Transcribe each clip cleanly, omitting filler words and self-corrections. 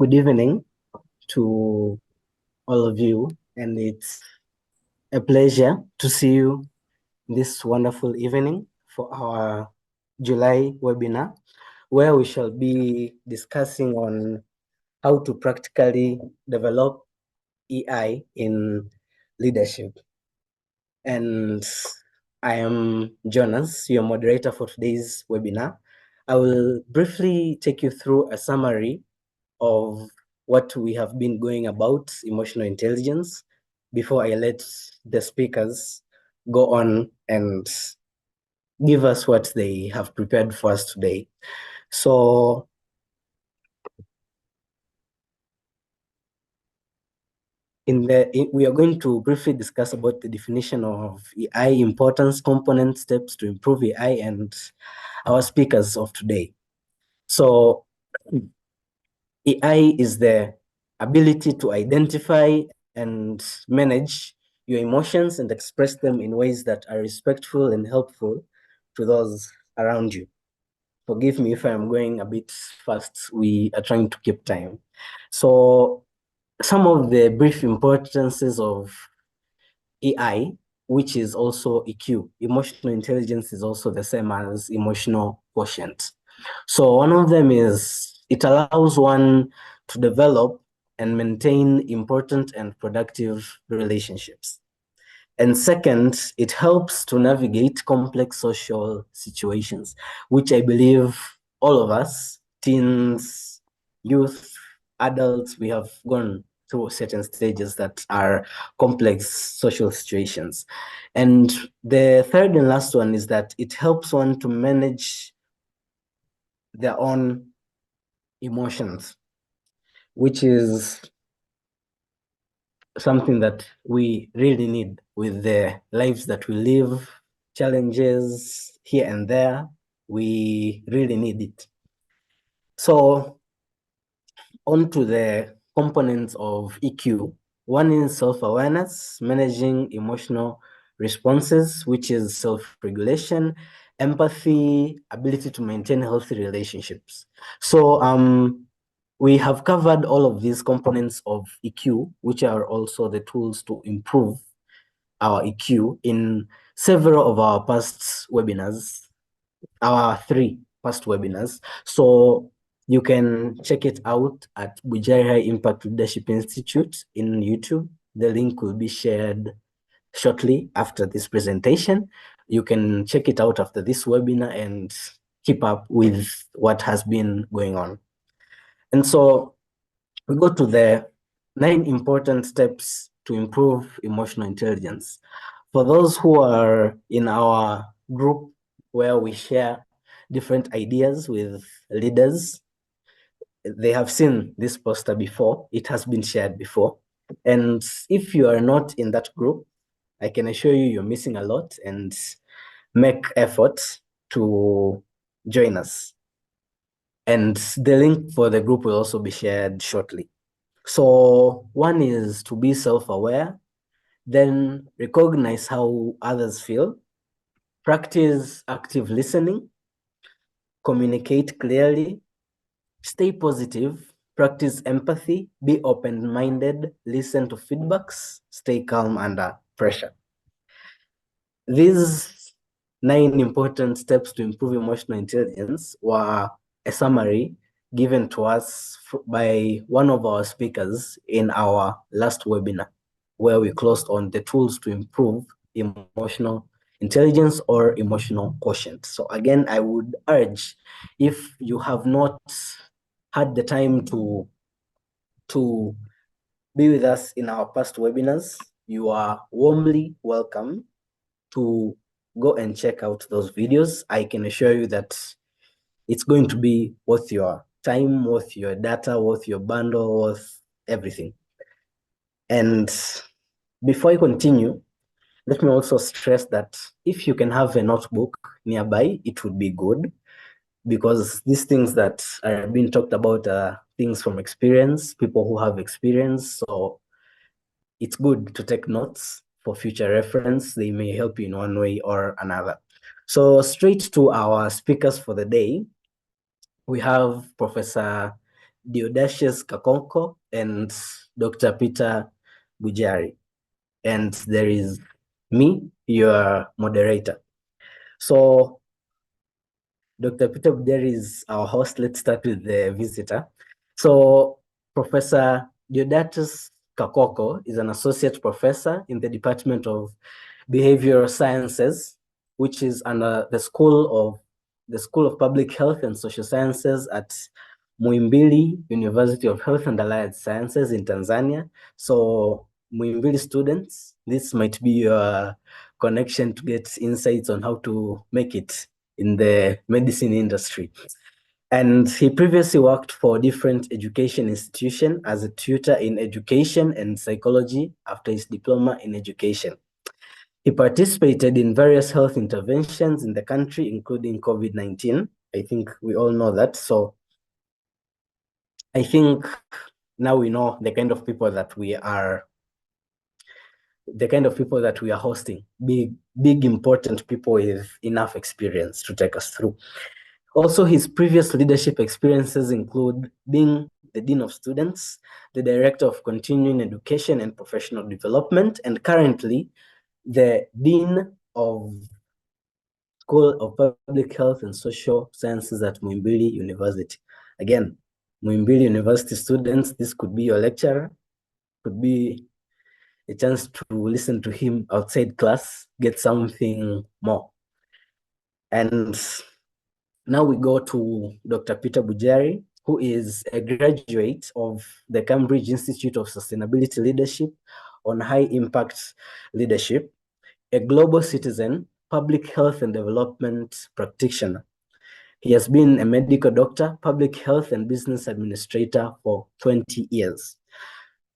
Good evening to all of you, and it's a pleasure to see you this wonderful evening for our July webinar, where we shall be discussing on how to practically develop EI in leadership. And I am Jonas, your moderator for today's webinar. I will briefly take you through a summary of what we have been going about emotional intelligence before I let the speakers go on and give us what they have prepared for us today. So we are going to briefly discuss about the definition of AI, importance, component, steps to improve AI, and our speakers of today. So AI is the ability to identify and manage your emotions and express them in ways that are respectful and helpful to those around you. Forgive me if I'm going a bit fast. We are trying to keep time. So some of the brief importances of AI, which is also EQ. Emotional intelligence is also the same as emotional quotient. So one of them is it allows one to develop and maintain important and productive relationships. And second, it helps to navigate complex social situations, which I believe all of us, teens, youth, adults, we have gone through certain stages that are complex social situations. And the third and last one is that it helps one to manage their own emotions, which is something that we really need with the lives that we live, challenges here and there. We really need it. So on to the components of EQ. One is self-awareness, managing emotional responses, which is self-regulation, empathy, ability to maintain healthy relationships. So we have covered all of these components of EQ, which are also the tools to improve our EQ in several of our past webinars, our 3 past webinars. So you can check it out at Bujari High Impact Leadership Institute in YouTube. The link will be shared shortly after this presentation. You can check it out after this webinar and keep up with what has been going on. And so we go to the 9 important steps to improve emotional intelligence. For those who are in our group where we share different ideas with leaders, they have seen this poster before. It has been shared before. And if you are not in that group, I can assure you you're missing a lot, and make effort to join us. And the link for the group will also be shared shortly. So one is to be self-aware, then recognize how others feel, practice active listening, communicate clearly, stay positive, practice empathy, be open-minded, listen to feedbacks, stay calm under pressure. These 9 important steps to improve emotional intelligence were a summary given to us by one of our speakers in our last webinar, where we closed on the tools to improve emotional intelligence or emotional quotient. So again, I would urge, if you have not had the time to be with us in our past webinars, you are warmly welcome to go and check out those videos. I can assure you that it's going to be worth your time, worth your data, worth your bundle, worth everything. And before I continue, let me also stress that if you can have a notebook nearby, it would be good, because these things that are being talked about are things from experience, people who have experience. So it's good to take notes for future reference. They may help you in one way or another. So straight to our speakers for the day, we have Professor Deodacius Kakonko and Dr. Peter Bujari. And there is me, your moderator. So Dr. Peter Bujari is our host. Let's start with the visitor. So Professor Deodatus Kakoko is an associate professor in the Department of Behavioral Sciences, which is under the School of Public Health and Social Sciences at Muhimbili University of Health and Allied Sciences in Tanzania. So Muhimbili students, this might be your connection to get insights on how to make it in the medicine industry. And he previously worked for different education institutions as a tutor in education and psychology after his diploma in education. He participated in various health interventions in the country, including COVID-19. I think we all know that. So I think now we know the kind of people that we are hosting, big important people with enough experience to take us through. Also, his previous leadership experiences include being the Dean of Students, the Director of Continuing Education and Professional Development, and currently the Dean of School of Public Health and Social Sciences at Muhimbili University. Again, Muhimbili University students, this could be your lecturer, could be a chance to listen to him outside class, get something more. And now we go to Dr. Peter Bujari, who is a graduate of the Cambridge Institute of Sustainability Leadership on High Impact Leadership, a global citizen, public health and development practitioner. He has been a medical doctor, public health and business administrator for 20 years.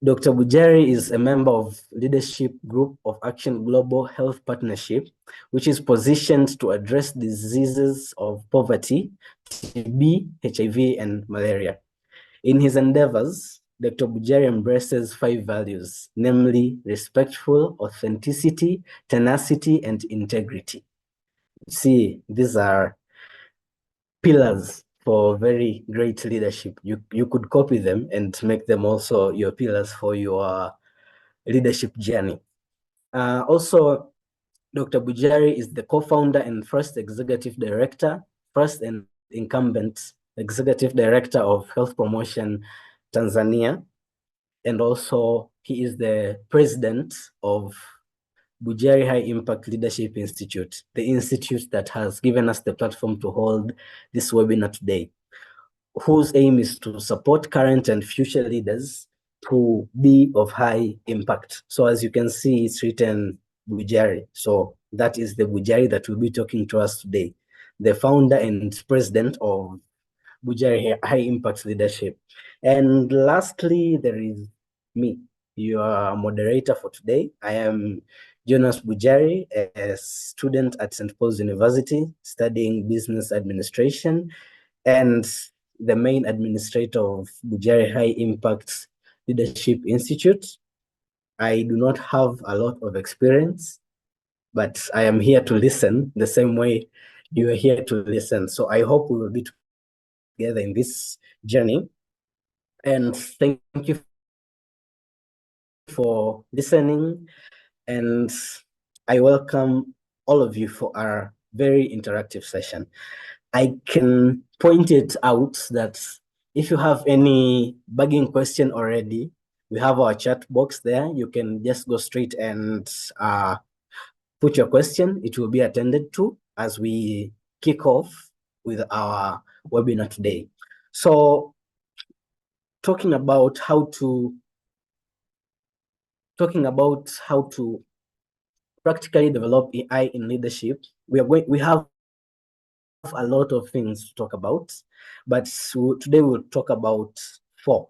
Dr. Bujari is a member of leadership group of Action Global Health Partnership, which is positioned to address diseases of poverty, TB, HIV, and malaria. In his endeavors, Dr. Bujari embraces 5 values, namely respectful, authenticity, tenacity, and integrity. See, these are pillars for very great leadership. You could copy them and make them also your pillars for your leadership journey. Also, Dr. Bujari is the co-founder and first and incumbent executive director of Health Promotion Tanzania. And also he is the president of Bujari High Impact Leadership Institute, the institute that has given us the platform to hold this webinar today, whose aim is to support current and future leaders to be of high impact. So as you can see, it's written Bujari. So that is the Bujari that will be talking to us today, the founder and president of Bujari High Impact Leadership. And lastly, there is me, your moderator for today. I am Jonas Bujari, a student at St. Paul's University, studying business administration, and the main administrator of Bujari High Impact Leadership Institute. I do not have a lot of experience, but I am here to listen the same way you are here to listen. So I hope we will be together in this journey. And thank you for listening. And I welcome all of you for our very interactive session. I can point it out that if you have any bugging question already, we have our chat box there. You can just go straight and put your question. It will be attended to as we kick off with our webinar today. So talking about how to practically develop AI in leadership, we have a lot of things to talk about, but today we'll talk about 4.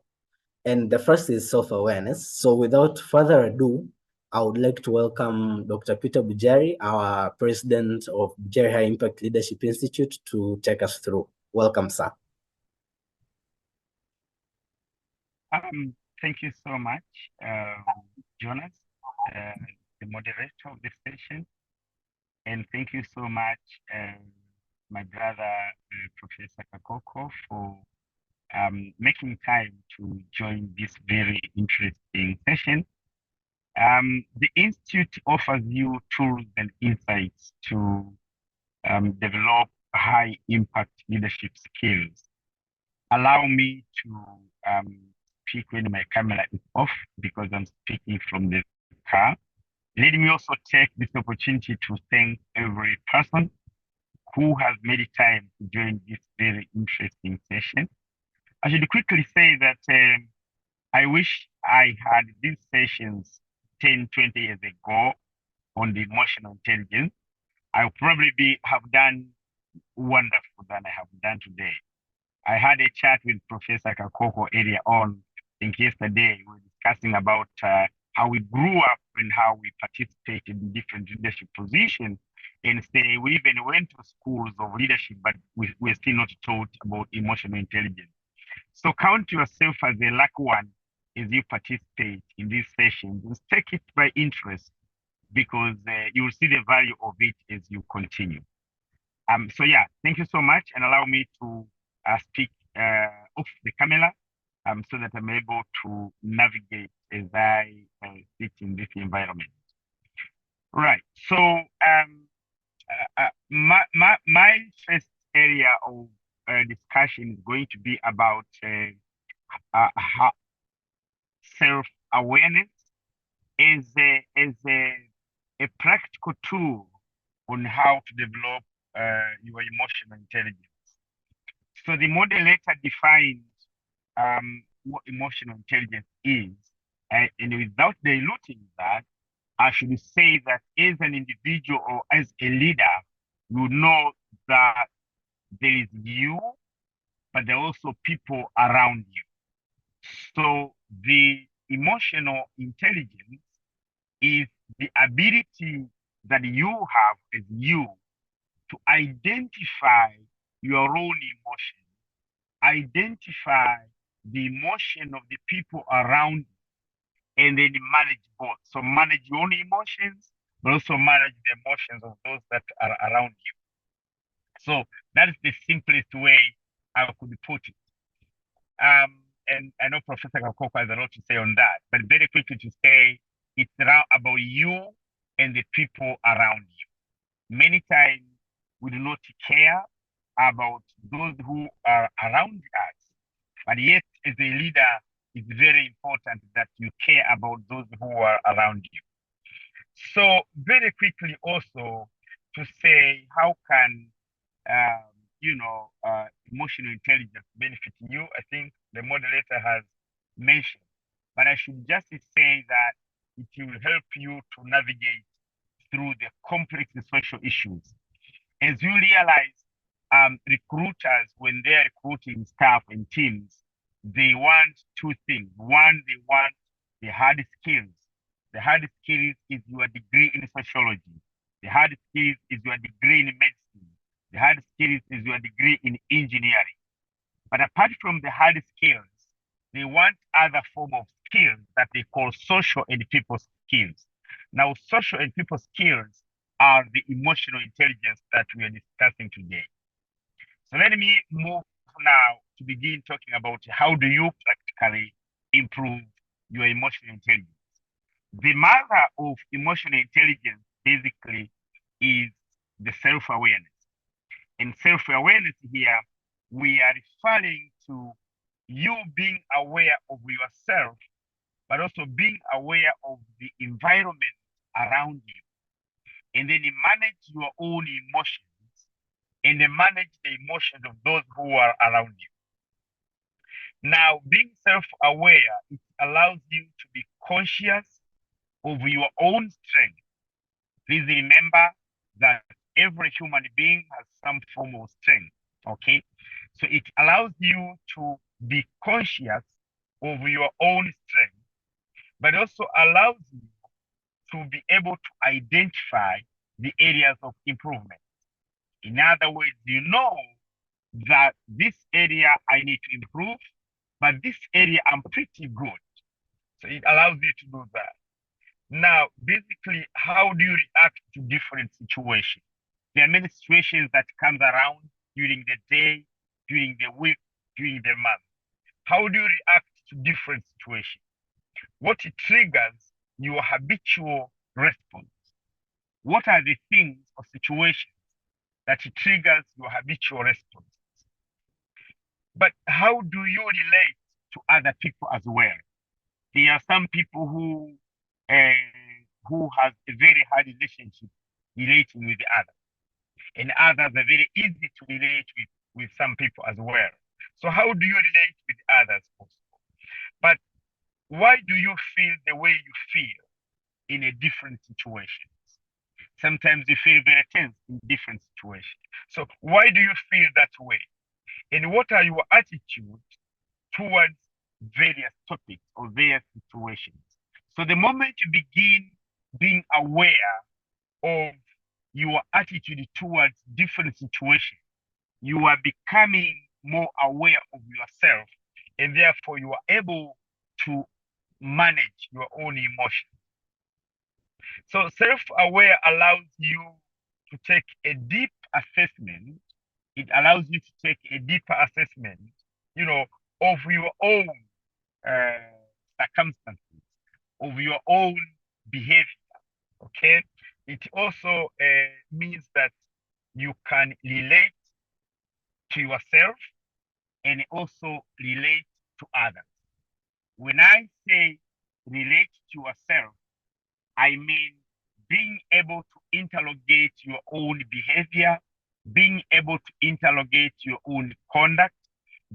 And the first is self-awareness. So without further ado, I would like to welcome Dr. Peter Bujari, our president of Bujari High Impact Leadership Institute, to take us through. Welcome, sir. Thank you so much, Jonas, the moderator of the session. And thank you so much, my brother, Professor Kakoko, for making time to join this very interesting session. The Institute offers you tools and insights to develop high impact leadership skills. Allow me to speak when my camera is off because I'm speaking from the car. Let me also take this opportunity to thank every person who has made time to join this very interesting session. I should quickly say that I wish I had these sessions 10, 20 years ago on the emotional intelligence. I'll probably have done wonderful than I have done today. I had a chat with Professor Kakoko earlier on. I think yesterday we were discussing about how we grew up and how we participated in different leadership positions. And say we even went to schools of leadership, but we're still not taught about emotional intelligence. So count yourself as a lucky one as you participate in these sessions. Just take it by interest because you will see the value of it as you continue. So yeah, thank you so much, and allow me to speak off the camera so that I'm able to navigate as I sit in this environment. Right. So my first area of discussion is going to be about self-awareness as a practical tool on how to develop your emotional intelligence. So the moderator defines what emotional intelligence is, and without diluting that, I should say that as an individual or as a leader, you know that there is you, but there are also people around you. So the emotional intelligence is the ability that you have as you to identify your own emotion, identify the emotion of the people around you, and then manage both. So manage your own emotions, but also manage the emotions of those that are around you. So that is the simplest way I could put it. And I know Professor Kakoko has a lot to say on that, but very quickly to say it's about you and the people around you. Many times we do not care about those who are around us, but yet as a leader, it's very important that you care about those who are around you. So very quickly also to say how can emotional intelligence benefit you, I think the moderator has mentioned, but I should just say that it will help you to navigate through the complex social issues. As you realize, recruiters, when they're recruiting staff and teams, they want two things. One, they want the hard skills. The hard skills is your degree in sociology. The hard skills is your degree in medicine. The hard skills is your degree in engineering. But apart from the hard skills, they want other form of skills that they call social and people skills. Now, social and people skills are the emotional intelligence that we are discussing today. So let me move now to begin talking about how do you practically improve your emotional intelligence. The mother of emotional intelligence basically is the self-awareness. In self-awareness here, we are referring to you being aware of yourself, but also being aware of the environment around you. And then you manage your own emotions and then manage the emotions of those who are around you. Now, being self-aware, it allows you to be conscious of your own strength. Please remember that every human being has some form of strength, okay? So it allows you to be conscious of your own strength, but also allows you to be able to identify the areas of improvement. In other words, you know that this area I need to improve, but this area I'm pretty good. So it allows you to do that. Now, basically, how do you react to different situations? There are many situations that comes around during the day, during the week, during the month. How do you react to different situations? What triggers your habitual response? What are the things or situations that triggers your habitual response? But how do you relate to other people as well? There are some people who has a very hard relationship relating with the others, and others are very easy to relate with some people as well. So how do you relate with others also? But why do you feel the way you feel in a different situation? Sometimes you feel very tense in different situations. So why do you feel that way? And what are your attitudes towards various topics or various situations? So the moment you begin being aware of your attitude towards different situations, you are becoming more aware of yourself, and therefore you are able to manage your own emotions. So self-aware allows you to take a deep assessment. It allows you to take a deeper assessment, you know, of your own circumstances, of your own behavior. Okay. It also means that you can relate to yourself and also relate to others. When I say relate to yourself, I mean being able to interrogate your own behavior, being able to interrogate your own conduct,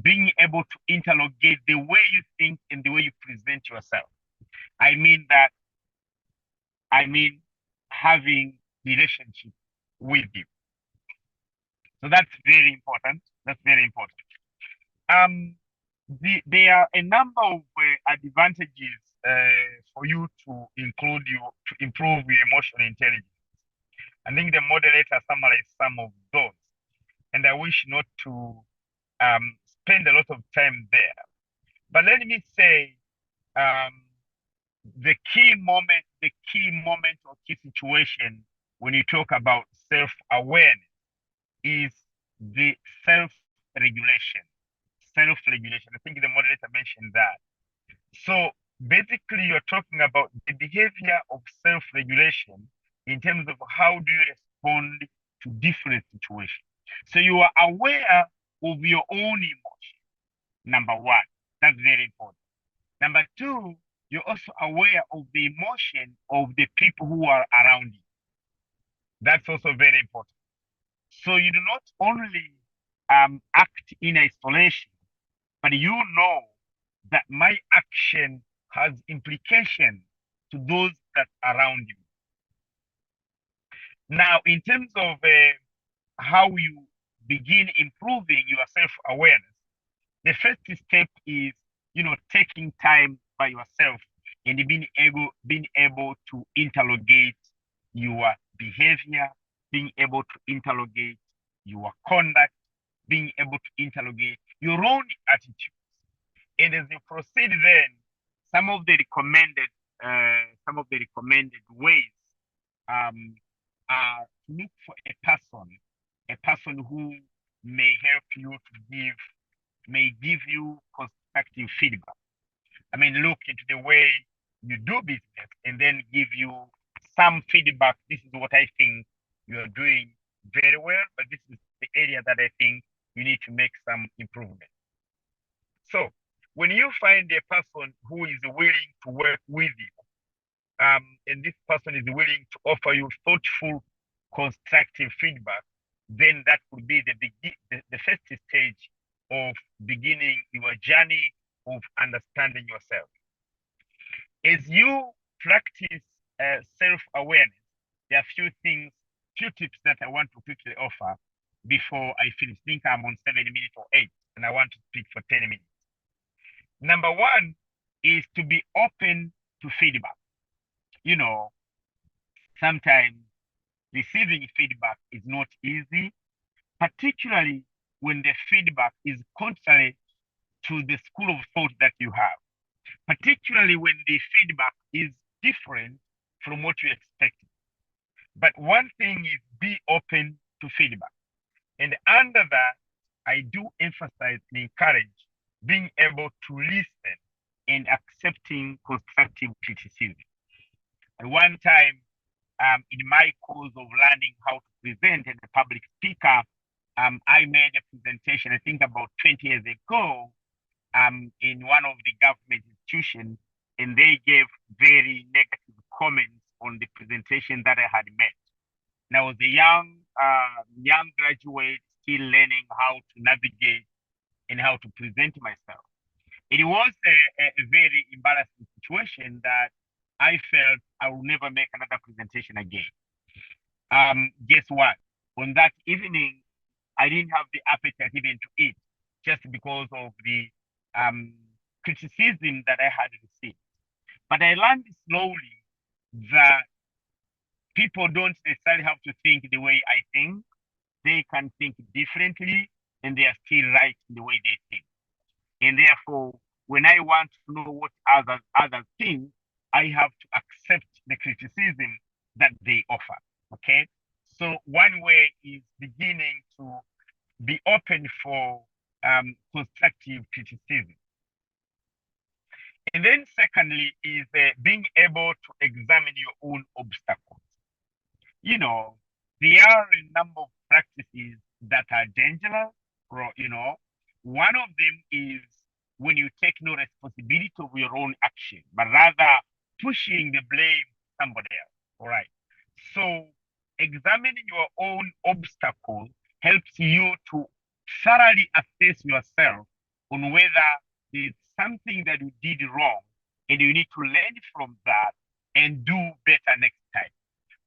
being able to interrogate the way you think and the way you present yourself. I mean that, I mean having relationship with you. So that's very important. That's very important. There are a number of advantages for you to include you to improve your emotional intelligence. I think the moderator summarized some of those, and I wish not to spend a lot of time there. But let me say the key moment or key situation when you talk about self-awareness is the self-regulation. Self-regulation. I think the moderator mentioned that. So basically, you're talking about the behavior of self-regulation in terms of how do you respond to different situations. So you are aware of your own emotion. Number one, that's very important. Number two, you're also aware of the emotion of the people who are around you. That's also very important. So you do not only act in isolation, but you know that my action has implications to those that are around you. Now, in terms of how you begin improving your self-awareness, the first step is, taking time by yourself and being able to interrogate your behavior, being able to interrogate your conduct, being able to interrogate your own attitude. And as you proceed, then some of the recommended ways are to look for a person who may give you constructive feedback. I mean, look into the way you do business and then give you some feedback. This is what I think you are doing very well, but this is the area that I think you need to make some improvement. So when you find a person who is willing to work with you, and this person is willing to offer you thoughtful, constructive feedback, then that would be the first stage of beginning your journey of understanding yourself. As you practice self-awareness, there are few tips that I want to quickly offer before I finish. I think I'm on 7 minutes or 8, and I want to speak for 10 minutes. Number one is to be open to feedback. Sometimes receiving feedback is not easy, particularly when the feedback is contrary to the school of thought that you have, particularly when the feedback is different from what you expected. But one thing is be open to feedback. And under that, I do emphasize and encourage being able to listen and accepting constructive criticism. At one time, in my course of learning how to present as a public speaker, I made a presentation, I think about 20 years ago, in one of the government institutions, and they gave very negative comments on the presentation that I had made. And I was a young graduate, still learning how to navigate and how to present myself. It was a very embarrassing situation that I felt I will never make another presentation again. Guess what? On that evening, I didn't have the appetite even to eat, just because of the criticism that I had received. But I learned slowly that people don't necessarily have to think the way I think. They can think differently, and they are still right in the way they think. And therefore, when I want to know what others think, I have to accept the criticism that they offer. Okay. So one way is beginning to be open for constructive criticism. And then secondly is being able to examine your own obstacles. You know, there are a number of practices that are dangerous, or, one of them is when you take no responsibility of your own action, but rather pushing the blame to somebody else. All right. So examining your own obstacle helps you to thoroughly assess yourself on whether there's something that you did wrong and you need to learn from that and do better next time.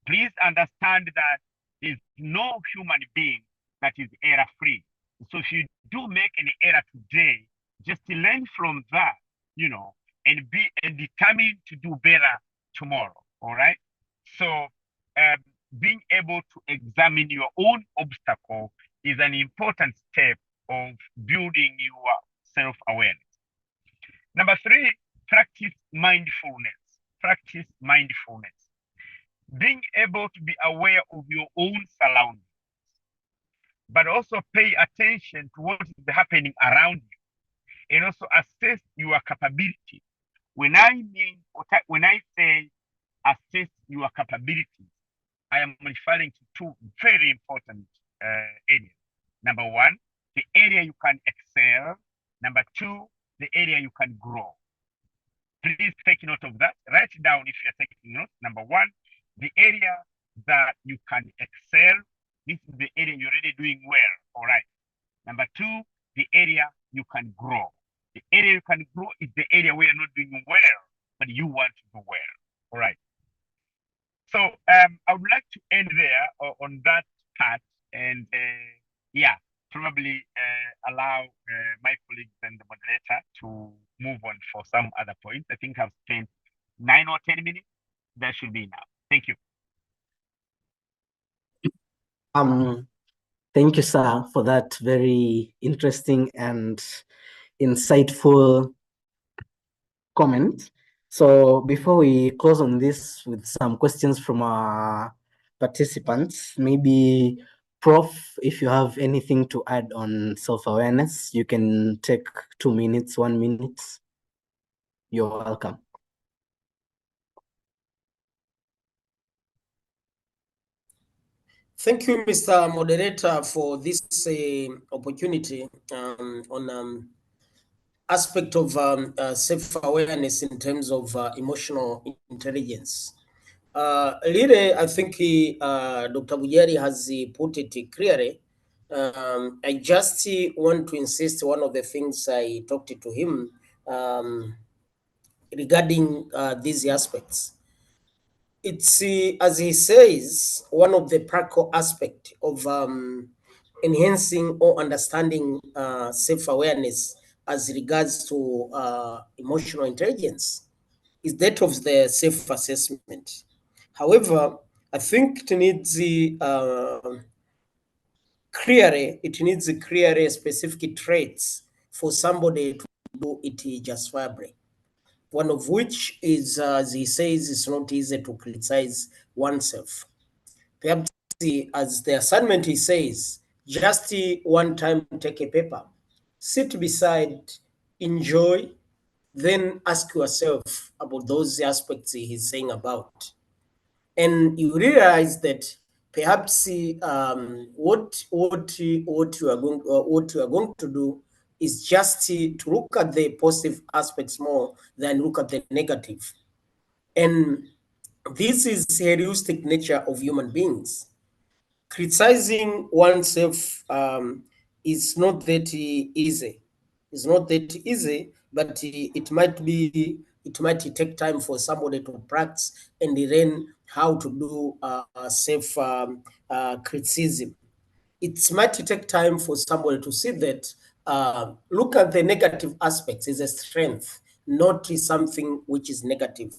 Please understand that there's no human being that is error-free. So if you do make an error today, just learn from that, and be determined to do better tomorrow. All right. So being able to examine your own obstacle is an important step of building your self-awareness. Number 3, practice mindfulness. Practice mindfulness. Being able to be aware of your own surroundings, but also pay attention to what is happening around you, and also assess your capabilities. When I say assess your capabilities, I am referring to 2 very important areas. Number 1, the area you can excel. Number 2, the area you can grow. Please take note of that. Write down if you're taking notes. Number 1, the area that you can excel. This is the area you're already doing well. All right. Number 2, the area you can grow. The area you can grow is the area where you're not doing well, but you want to do well. All right. So I would like to end there on that part, and probably allow my colleagues and the moderator to move on for some other points. I think I've spent 9 or 10 minutes. That should be enough. Thank you. Thank you, sir, for that very interesting and insightful comment. So before we close on this with some questions from our participants, maybe Prof, if you have anything to add on self-awareness, you can take 2 minutes, 1 minute. You're welcome. Thank you, Mr. Moderator, for this opportunity on aspect of self-awareness in terms of emotional intelligence. Really, I think Dr. Bujari has put it clearly. I just want to insist one of the things I talked to him regarding these aspects. It's, as he says, one of the practical aspect of enhancing or understanding self-awareness as regards to emotional intelligence is that of the self-assessment. However, I think it needs clearly specific traits for somebody to do it justifiably. One of which is, as he says, it's not easy to criticize oneself. Perhaps, as the assignment he says, just one time take a paper, sit beside enjoy, then ask yourself about those aspects he's saying about. And you realize that perhaps what you are going to do is just to look at the positive aspects more than look at the negative. And this is the heuristic nature of human beings. Criticizing oneself is not that easy. It's not that easy, but it might take time for somebody to practice and learn how to do self criticism. It might take time for somebody to see that look at the negative aspects as a strength, not something which is negative.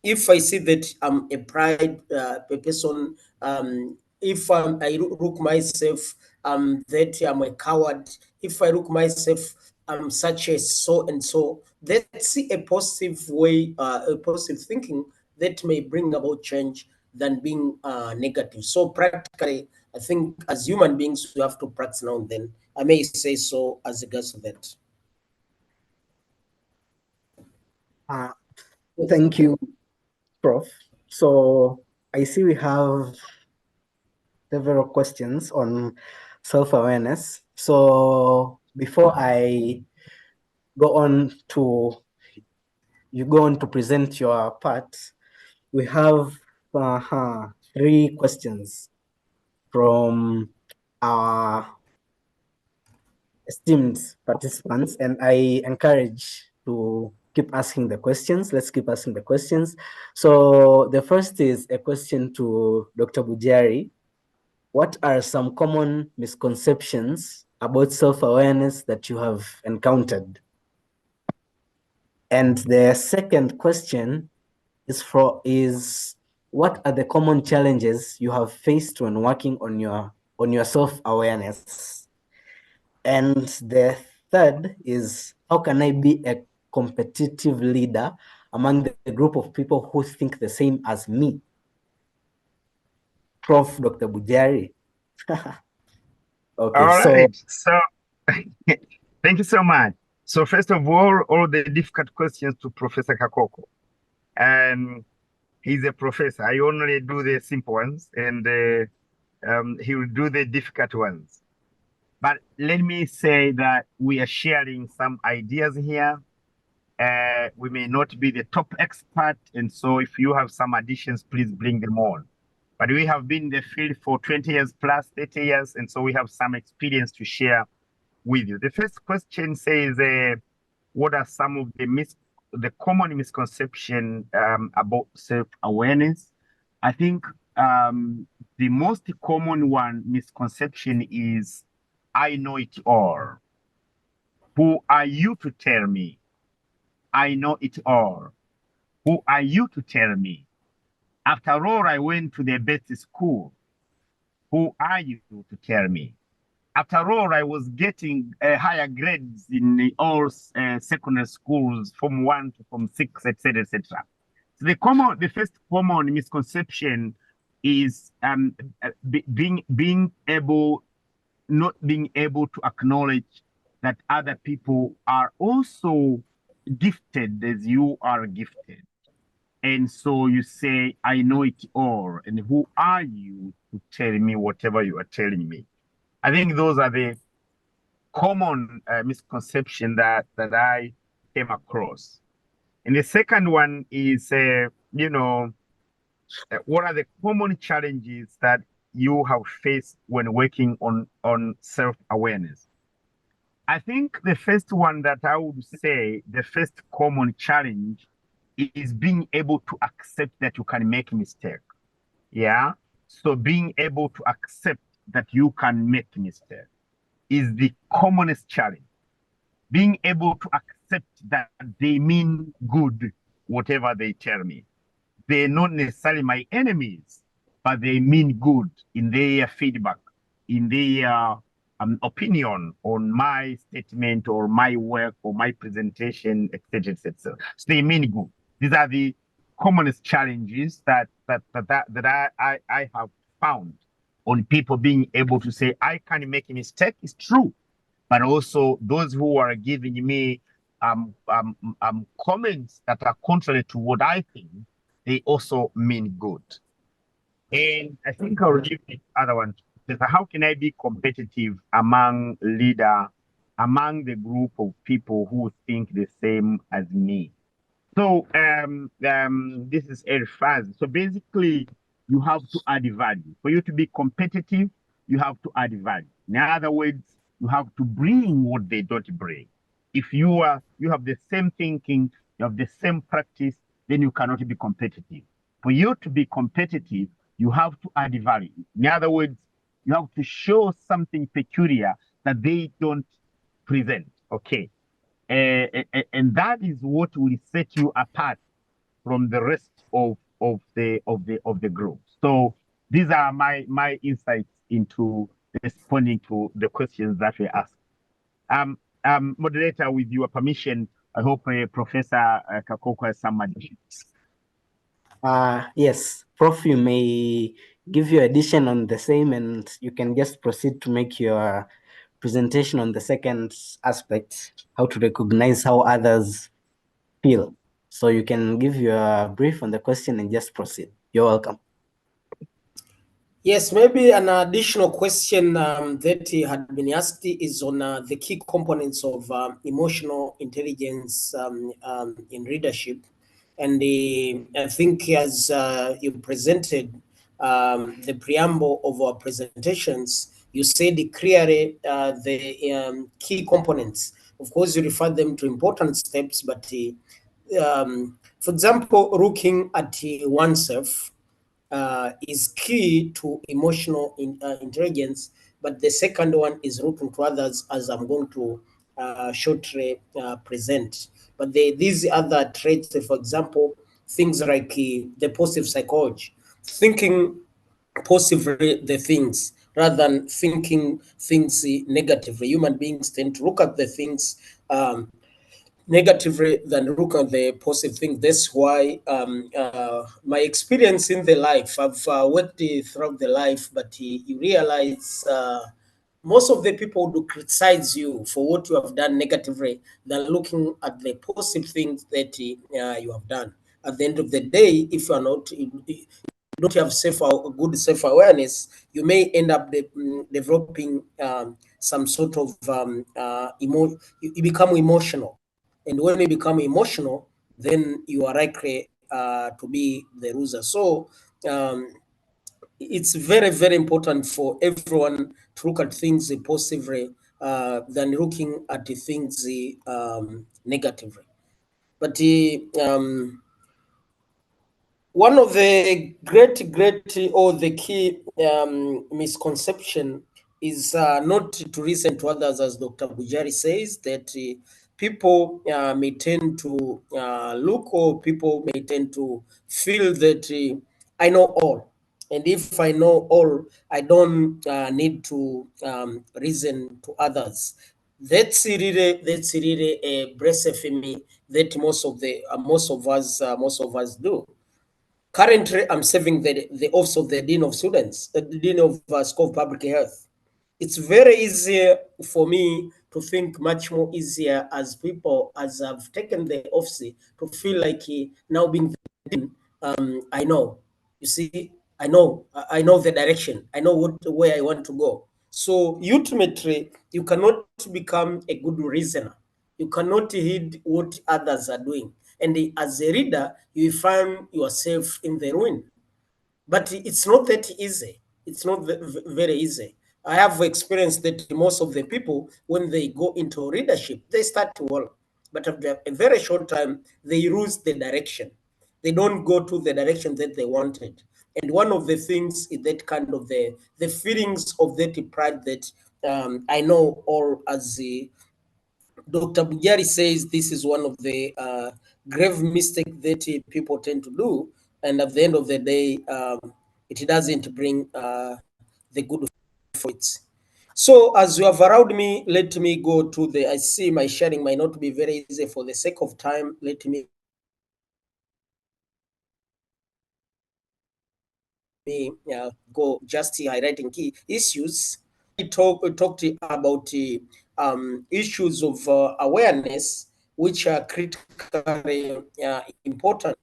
If I see that I'm a pride a person, if I look myself that I'm a coward, if I look myself I'm such a so and so, let's see a positive way, a positive thinking that may bring about change than being negative. So practically, I think as human beings, we have to practice now and then. I may say so as regards to that. Uh, thank you, Prof. So I see we have several questions on self-awareness. So before I go on to present your part, we have 3 questions from our esteemed participants, and I encourage to keep asking the questions. Let's keep asking the questions. So the first is a question to Dr. Bujari. What are some common misconceptions about self-awareness that you have encountered? And the second question is what are the common challenges you have faced when working on your self-awareness? And the third is, how can I be a competitive leader among the group of people who think the same as me? Prof. Dr. Bujari. Okay, All right. So thank you so much. So first of all the difficult questions to Professor Kakoko. And he's a professor. I only do the simple ones, and he will do the difficult ones. But let me say that we are sharing some ideas here. We may not be the top expert, and so if you have some additions, please bring them on. But we have been in the field for 20 years plus 30 years, and so we have some experience to share with you. The first question says, what are some of the common misconception about self-awareness? I think the most common misconception is, I know it all. Who are you to tell me? I know it all. Who are you to tell me? After all, I went to the best school. Who are you to tell me? After all, I was getting higher grades in all secondary schools, from 1 to from 6, etc., etc. So the first common misconception is not being able to acknowledge that other people are also gifted as you are gifted. And so you say, I know it all. And who are you to tell me whatever you are telling me? I think those are the common misconception that I came across. And the second one is, what are the common challenges that you have faced when working on self-awareness? I think the first one that I would say, the first common challenge is being able to accept that you can make a mistake. Yeah. So being able to accept that you can make a mistake is the commonest challenge. Being able to accept that they mean good, whatever they tell me. They're not necessarily my enemies, but they mean good in their feedback, in their opinion on my statement or my work or my presentation, etc., etc. So they mean good. These are the commonest challenges that I have found on people being able to say, I can make a mistake. It's true. But also those who are giving me comments that are contrary to what I think, they also mean good. And I think I'll leave the other one. How can I be competitive among the group of people who think the same as me? So this is Eric Faz. So basically, you have to add value. For you to be competitive, you have to add value. In other words, you have to bring what they don't bring. If you have the same thinking, you have the same practice, then you cannot be competitive. For you to be competitive, you have to add value. In other words, you have to show something peculiar that they don't present. Okay. And that is what will set you apart from the rest of the group. So these are my insights into responding to the questions that were asked. Moderator, with your permission, I hope Professor Kakoko has some additions. Yes, Prof, you may give your addition on the same, and you can just proceed to make your presentation on the second aspect, how to recognize how others feel. So you can give your brief on the question and just proceed. You're welcome. Yes, maybe an additional question that had been asked is on the key components of emotional intelligence in leadership. And I think as you presented the preamble of our presentations, you said clearly the key components. Of course, you refer them to important steps, but for example, looking at oneself, is key to emotional intelligence, but the second one is looking to others, as I'm going to shortly present. But these other traits, for example, things like the positive psychology, thinking positively the things rather than thinking things negatively. Human beings tend to look at the things negatively than look at the positive thing. That's why my experience in the life, I've worked throughout the life, but you realize most of the people do criticize you for what you have done negatively than looking at the positive things that you have done. At the end of the day, if you are not, you don't have good self-awareness, you may end up developing some sort of you become emotional. And when you become emotional, then you are likely to be the loser. So it's very, very important for everyone to look at things positively than looking at the things negatively. But one of the great or the key misconception is not to listen to others, as Dr. Bujari says, that people may tend to look, or people may tend to feel that I know all. And if I know all, I don't need to reason to others. That's really a blasphemy that most of us do. Currently, I'm serving the office of the Dean of Students, the Dean of School of Public Health. It's very easy for me to think much more easier as people, as I've taken the office, to feel like now being the Dean, I know. You see, I know the direction. I know where I want to go. So ultimately, you cannot become a good reasoner. You cannot heed what others are doing. And as a reader, you find yourself in the ruin. But it's not that easy. It's not very easy. I have experienced that most of the people, when they go into leadership, they start well. But after a very short time, they lose the direction. They don't go to the direction that they wanted. And one of the things is that kind of the feelings of that pride that I know, or as the Dr. Bujari says, this is one of the grave mistakes that people tend to do. And at the end of the day, it doesn't bring the good fruits. So as you have allowed me, let me go to I see my sharing might not be very easy. For the sake of time, let me go just highlighting key issues. We talked about issues of awareness which are critically important.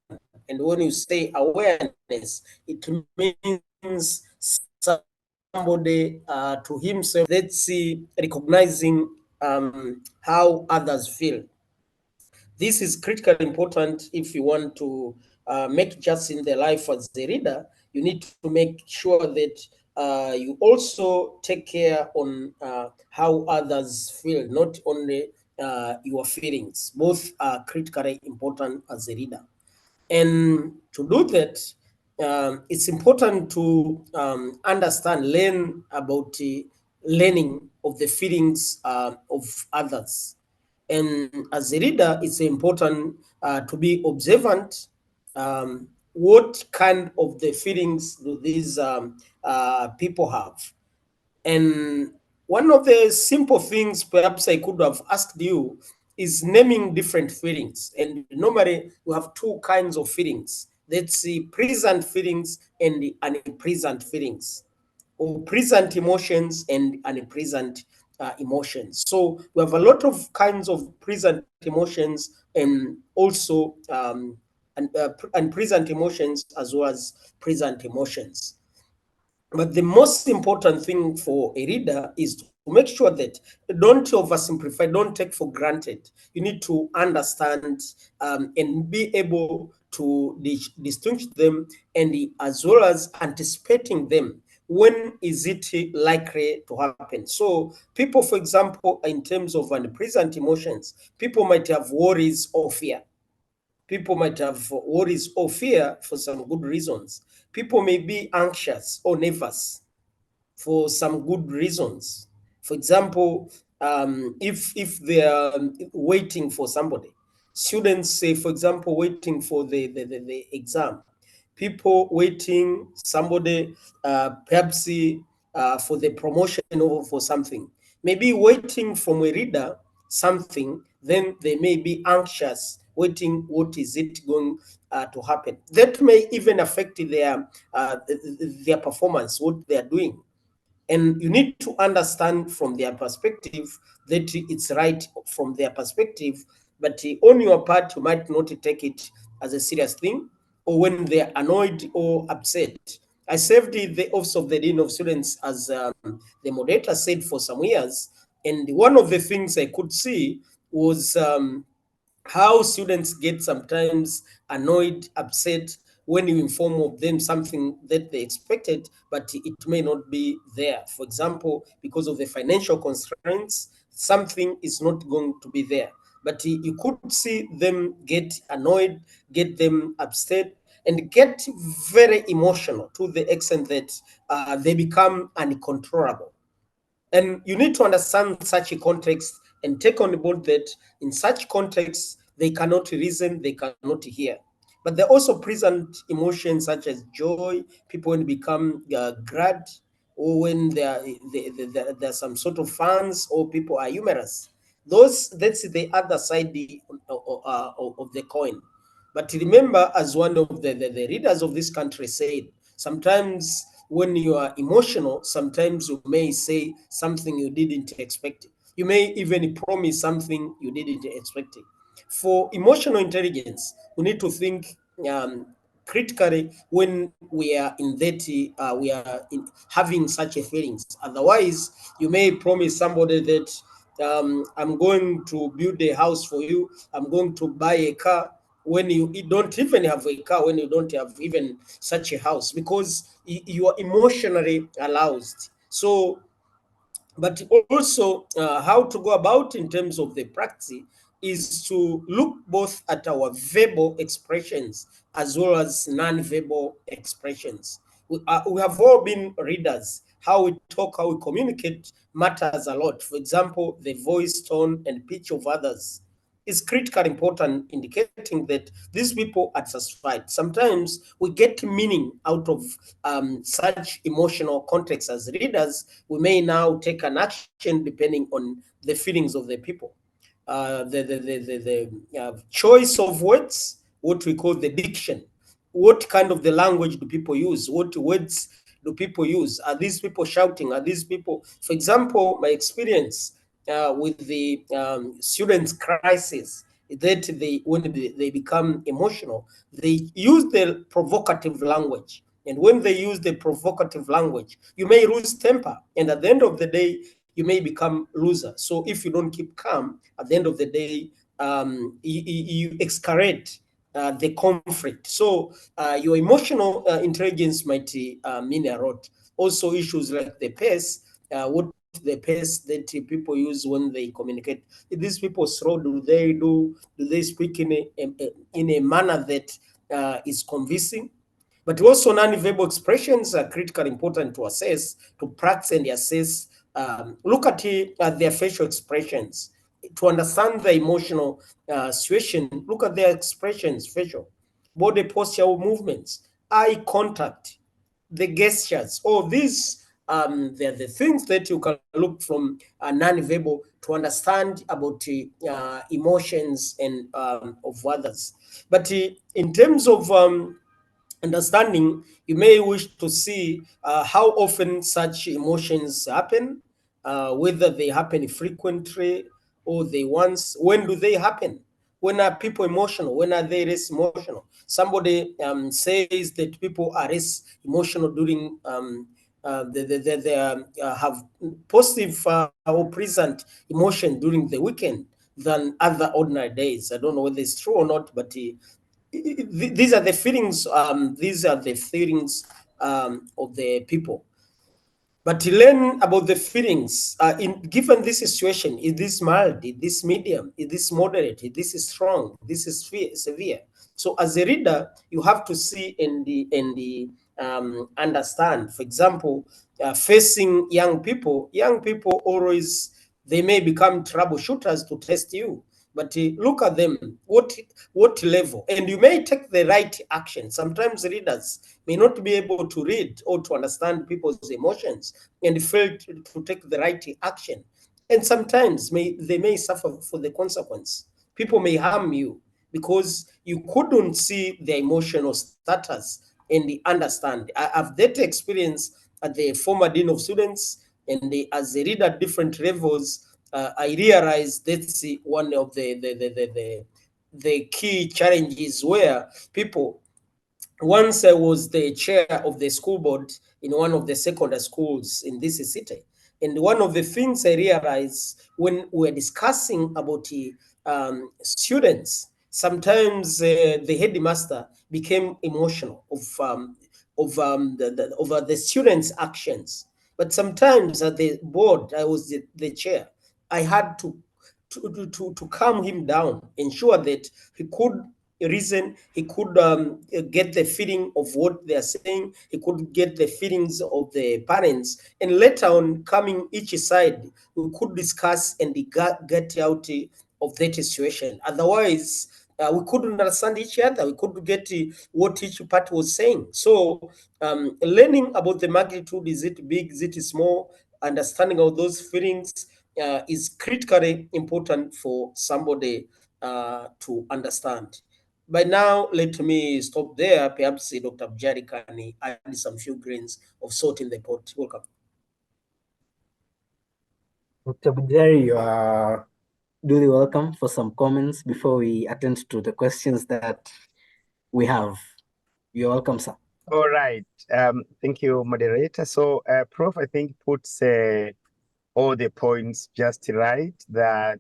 And when you say awareness, it means somebody to himself, let's see, recognizing how others feel. This is critically important if you want to make just in the life as a reader. You need to make sure that you also take care on how others feel, not only your feelings. Both are critically important as a reader. And to do that, it's important to understand, learn about learning of the feelings of others. And as a reader, it's important to be observant. What kind of the feelings do these people have? And one of the simple things perhaps I could have asked you is naming different feelings. And normally we have two kinds of feelings. Let's see, present feelings and the unpresent feelings, or present emotions and unpresent emotions. So we have a lot of kinds of present emotions and also unpresent emotions as well as present emotions. But the most important thing for a reader is to make sure that don't oversimplify, don't take for granted. You need to understand and be able to distinguish them, and as well as anticipating them. When is it likely to happen? So people, for example, in terms of present emotions, people might have worries or fear. People might have worries or fear for some good reasons. People may be anxious or nervous for some good reasons. For example, if they are waiting for somebody, students say, for example, waiting for the exam, people waiting somebody, perhaps for the promotion or for something, maybe waiting from a reader something, then they may be anxious, waiting what is it going to happen. That may even affect their performance, what they are doing. And you need to understand from their perspective that it's right from their perspective, but on your part, you might not take it as a serious thing, or when they're annoyed or upset. I served the office of the dean of students, as the moderator said, for some years, and one of the things I could see was how students get sometimes annoyed, upset when you inform of them something that they expected, but it may not be there. For example, because of the financial constraints, something is not going to be there. But you could see them get annoyed, get them upset, and get very emotional to the extent that they become uncontrollable. And you need to understand such a context and take on board that in such context, they cannot reason, they cannot hear. But there are also present emotions such as joy, people when become glad, or when there are some sort of fans, or people are humorous. That's the other side of the coin. But remember, as one of the readers of this country said, sometimes when you are emotional, sometimes you may say something you didn't expect. You may even promise something you didn't expect. For emotional intelligence, we need to think critically when we are in that, we are having such a feelings. Otherwise, you may promise somebody that I'm going to build a house for you, I'm going to buy a car, when you don't even have a car, when you don't have even such a house, because you are emotionally aroused. So, but also how to go about in terms of the practice is to look both at our verbal expressions as well as non-verbal expressions. We have all been readers. How we talk, how we communicate matters a lot. For example, the voice, tone, and pitch of others is critically important, indicating that these people are satisfied. Sometimes we get meaning out of such emotional context. As readers, we may now take an action depending on the feelings of the people. The choice of words, what we call the diction. What kind of the language do people use? What words do people use? Are these people shouting? Are these people, for example, my experience with the students' crisis, that they become emotional, they use the provocative language. And when they use the provocative language, you may lose temper. And at the end of the day, you may become loser. So if you don't keep calm, at the end of the day, you escalate the conflict. So your emotional intelligence might mean a lot. Also, issues like the pace, what the pace that people use when they communicate. If these people slow, do they speak in a manner that is convincing? But also non-verbal expressions are critically important to assess, to practice and assess. Look at their facial expressions to understand the emotional situation. Look at their expressions, facial, body posture, movements, eye contact, the gestures. All these, they're the things that you can look from non-verbal to understand about emotions and of others. But in terms of understanding, you may wish to see how often such emotions happen, whether they happen frequently or they once. When do they happen? When are people emotional? When are they less emotional? Somebody says that people are less emotional during they have positive or present emotion during the weekend than other ordinary days. I don't know whether it's true or not, but these are the feelings. These are the feelings of the people. But to learn about the feelings, in given this situation, is this mild? Is this medium? Is this moderate? Is this strong? This is severe. So as a reader, you have to see and understand. For example, facing young people always, they may become troubleshooters to test you. But look at them. What level? And you may take the right action. Sometimes readers may not be able to read or to understand people's emotions and fail to take the right action. And sometimes they may suffer for the consequence. People may harm you because you couldn't see their emotional status and understand. I've that experience at the former dean of students, and as a reader at different levels, I realized that's one of the key challenges where people. Once I was the chair of the school board in one of the secondary schools in this city. And one of the things I realized when we're discussing about students, sometimes the headmaster became emotional over the students' actions. But sometimes at the board, I was the chair. I had to calm him down, ensure that he could reason, he could get the feeling of what they are saying, he could get the feelings of the parents, and later on, coming each side, we could discuss and get out of that situation. Otherwise, we couldn't understand each other. We couldn't get what each part was saying. So, learning about the magnitude, is it big, is it small, understanding of those feelings is critically important for somebody to understand. By now, let me stop there. Perhaps Dr. Bujari can add some few grains of salt in the pot. Welcome. Dr. Bujari, you are duly welcome for some comments before we attend to the questions that we have. You're welcome, sir. All right. Thank you, moderator. So, Prof, I think puts all the points just right, that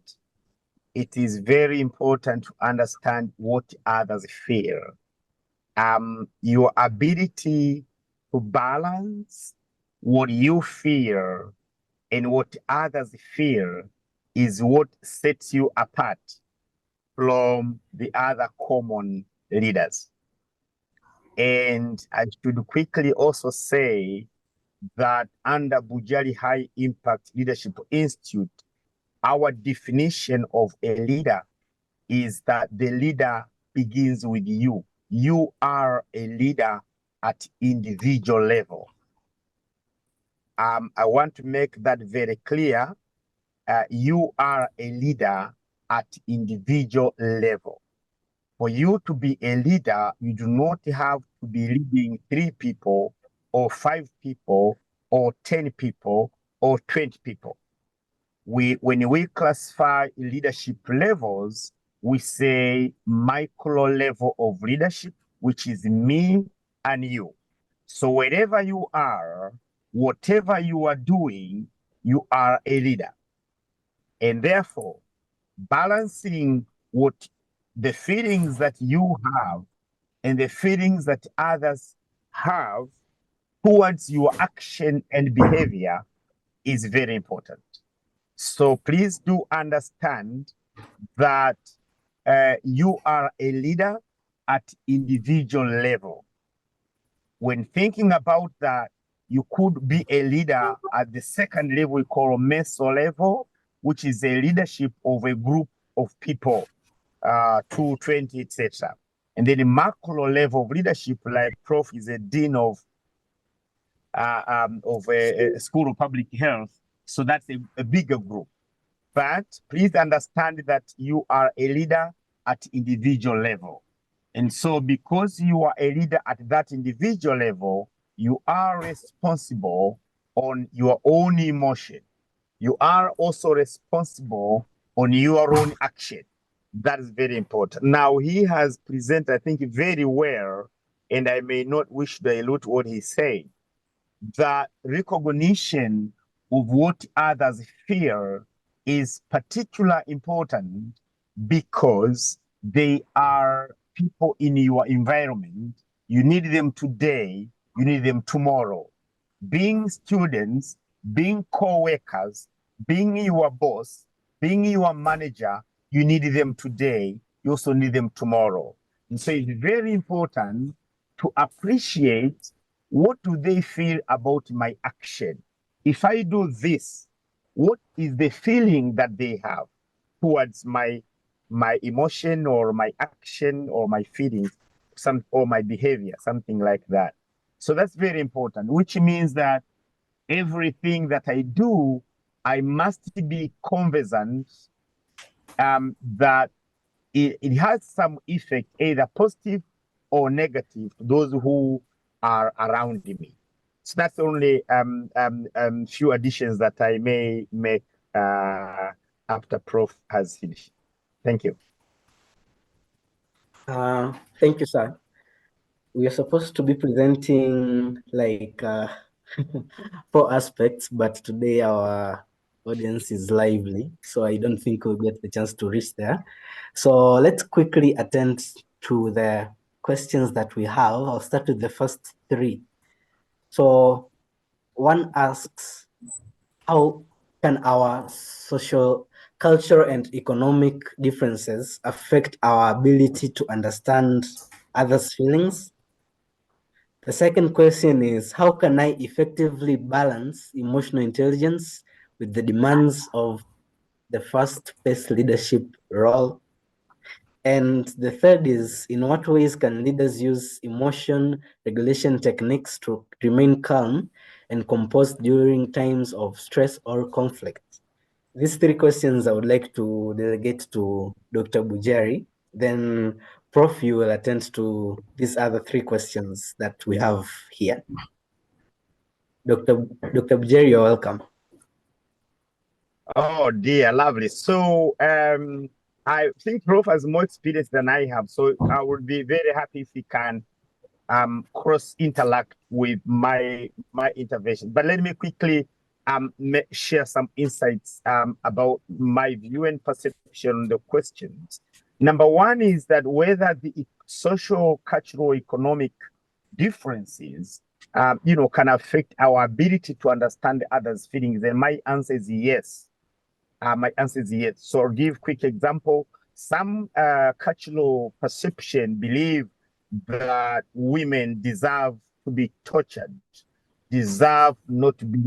it is very important to understand what others feel. Your ability to balance what you feel and what others feel is what sets you apart from the other common leaders. And I should quickly also say that under Bujari High Impact Leadership Institute, our definition of a leader is that the leader begins with you. You are a leader at individual level. I want to make that very clear. You are a leader at individual level. For you to be a leader, you do not have to be leading 3 people or 5 people or 10 people or 20 people. When we classify leadership levels, we say micro level of leadership, which is me and you. So wherever you are, whatever you are doing, you are a leader. And therefore, balancing what the feelings that you have and the feelings that others have towards your action and behavior is very important. So please do understand that you are a leader at individual level. When thinking about that, you could be a leader at the second level we call meso level, which is a leadership of a group of people, 2, 20, etc. And then the macro level of leadership, like Prof is a dean of a school of public health. So that's a bigger group. But please understand that you are a leader at individual level. And so because you are a leader at that individual level, you are responsible on your own emotion. You are also responsible on your own action. That is very important. Now, he has presented, I think, very well, and I may not wish to dilute what he said, that recognition of what others fear is particularly important because they are people in your environment. You need them today, you need them tomorrow. Being students, being co-workers, being your boss, being your manager, you need them today, you also need them tomorrow. And so it's very important to appreciate what do they feel about my action. If I do this, what is the feeling that they have towards my emotion or my action or my feelings, or my behavior, something like that. So that's very important, which means that everything that I do, I must be conversant that it has some effect, either positive or negative, to those who are around me. So that's only few additions that I may make after Prof has finished. Thank you. Thank you, sir. We are supposed to be presenting like 4 aspects, but today our audience is lively, so I don't think we'll get the chance to reach there. So let's quickly attend to the questions that we have. I'll start with the first 3. So one asks, how can our social, cultural, and economic differences affect our ability to understand others' feelings? The second question is, how can I effectively balance emotional intelligence with the demands of the fast-paced leadership role? And the third is, in what ways can leaders use emotion regulation techniques to remain calm and composed during times of stress or conflict? These 3 questions I would like to delegate to Dr. Bujari. Then, Prof, you will attend to these other 3 questions that we have here. Dr. Bujari, you're welcome. Oh dear, lovely. So I think Prof has more experience than I have, so I would be very happy if he can cross interact with my intervention. But let me quickly share some insights about my view and perception on the questions. Number one is that whether the social, cultural, economic differences can affect our ability to understand others' feelings, and my answer is yes. My answer is yes. So I'll give quick example. Some cultural perception believe that women deserve to be tortured, deserve not to be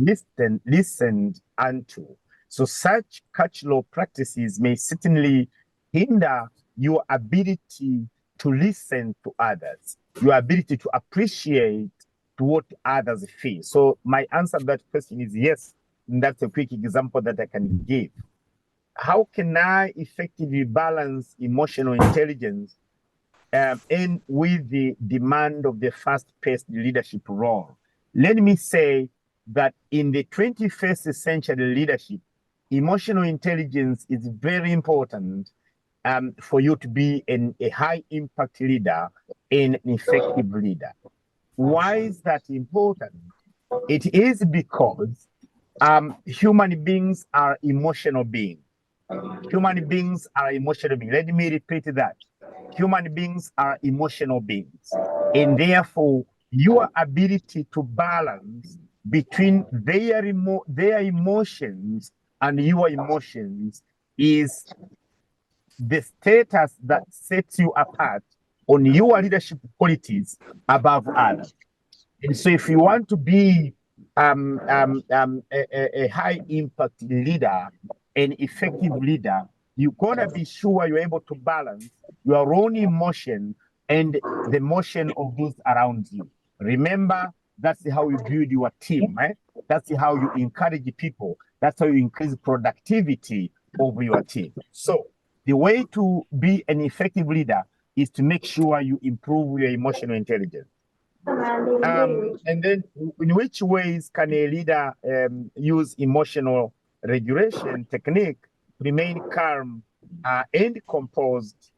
listened unto. So such cultural practices may certainly hinder your ability to listen to others, your ability to appreciate what others feel. So my answer to that question is yes. And that's a quick example that I can give. How can I effectively balance emotional intelligence and with the demand of the fast-paced leadership role? Let me say that in the 21st century leadership, emotional intelligence is very important for you to be a high impact leader and an effective leader. Why is that important? It is because human beings are emotional beings. Human beings are emotional beings. Let me repeat that. Human beings are emotional beings. And therefore, your ability to balance between their emotions and your emotions is the status that sets you apart on your leadership qualities above others. And so if you want to be a high impact leader, an effective leader, you gotta be sure you're able to balance your own emotion and the emotion of those around you. Remember, that's how you build your team, right? That's how you encourage people. That's how you increase productivity of your team. So the way to be an effective leader is to make sure you improve your emotional intelligence. And then in which ways can a leader use emotional regulation technique, remain calm and composed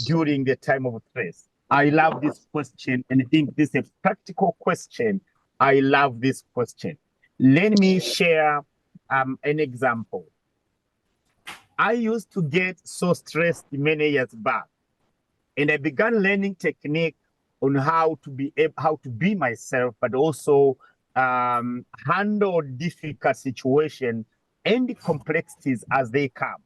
during the time of stress? I love this question, and I think this is a practical question. I love this question. Let me share an example. I used to get so stressed many years back, and I began learning technique on how to be myself, but also handle difficult situations and complexities as they come.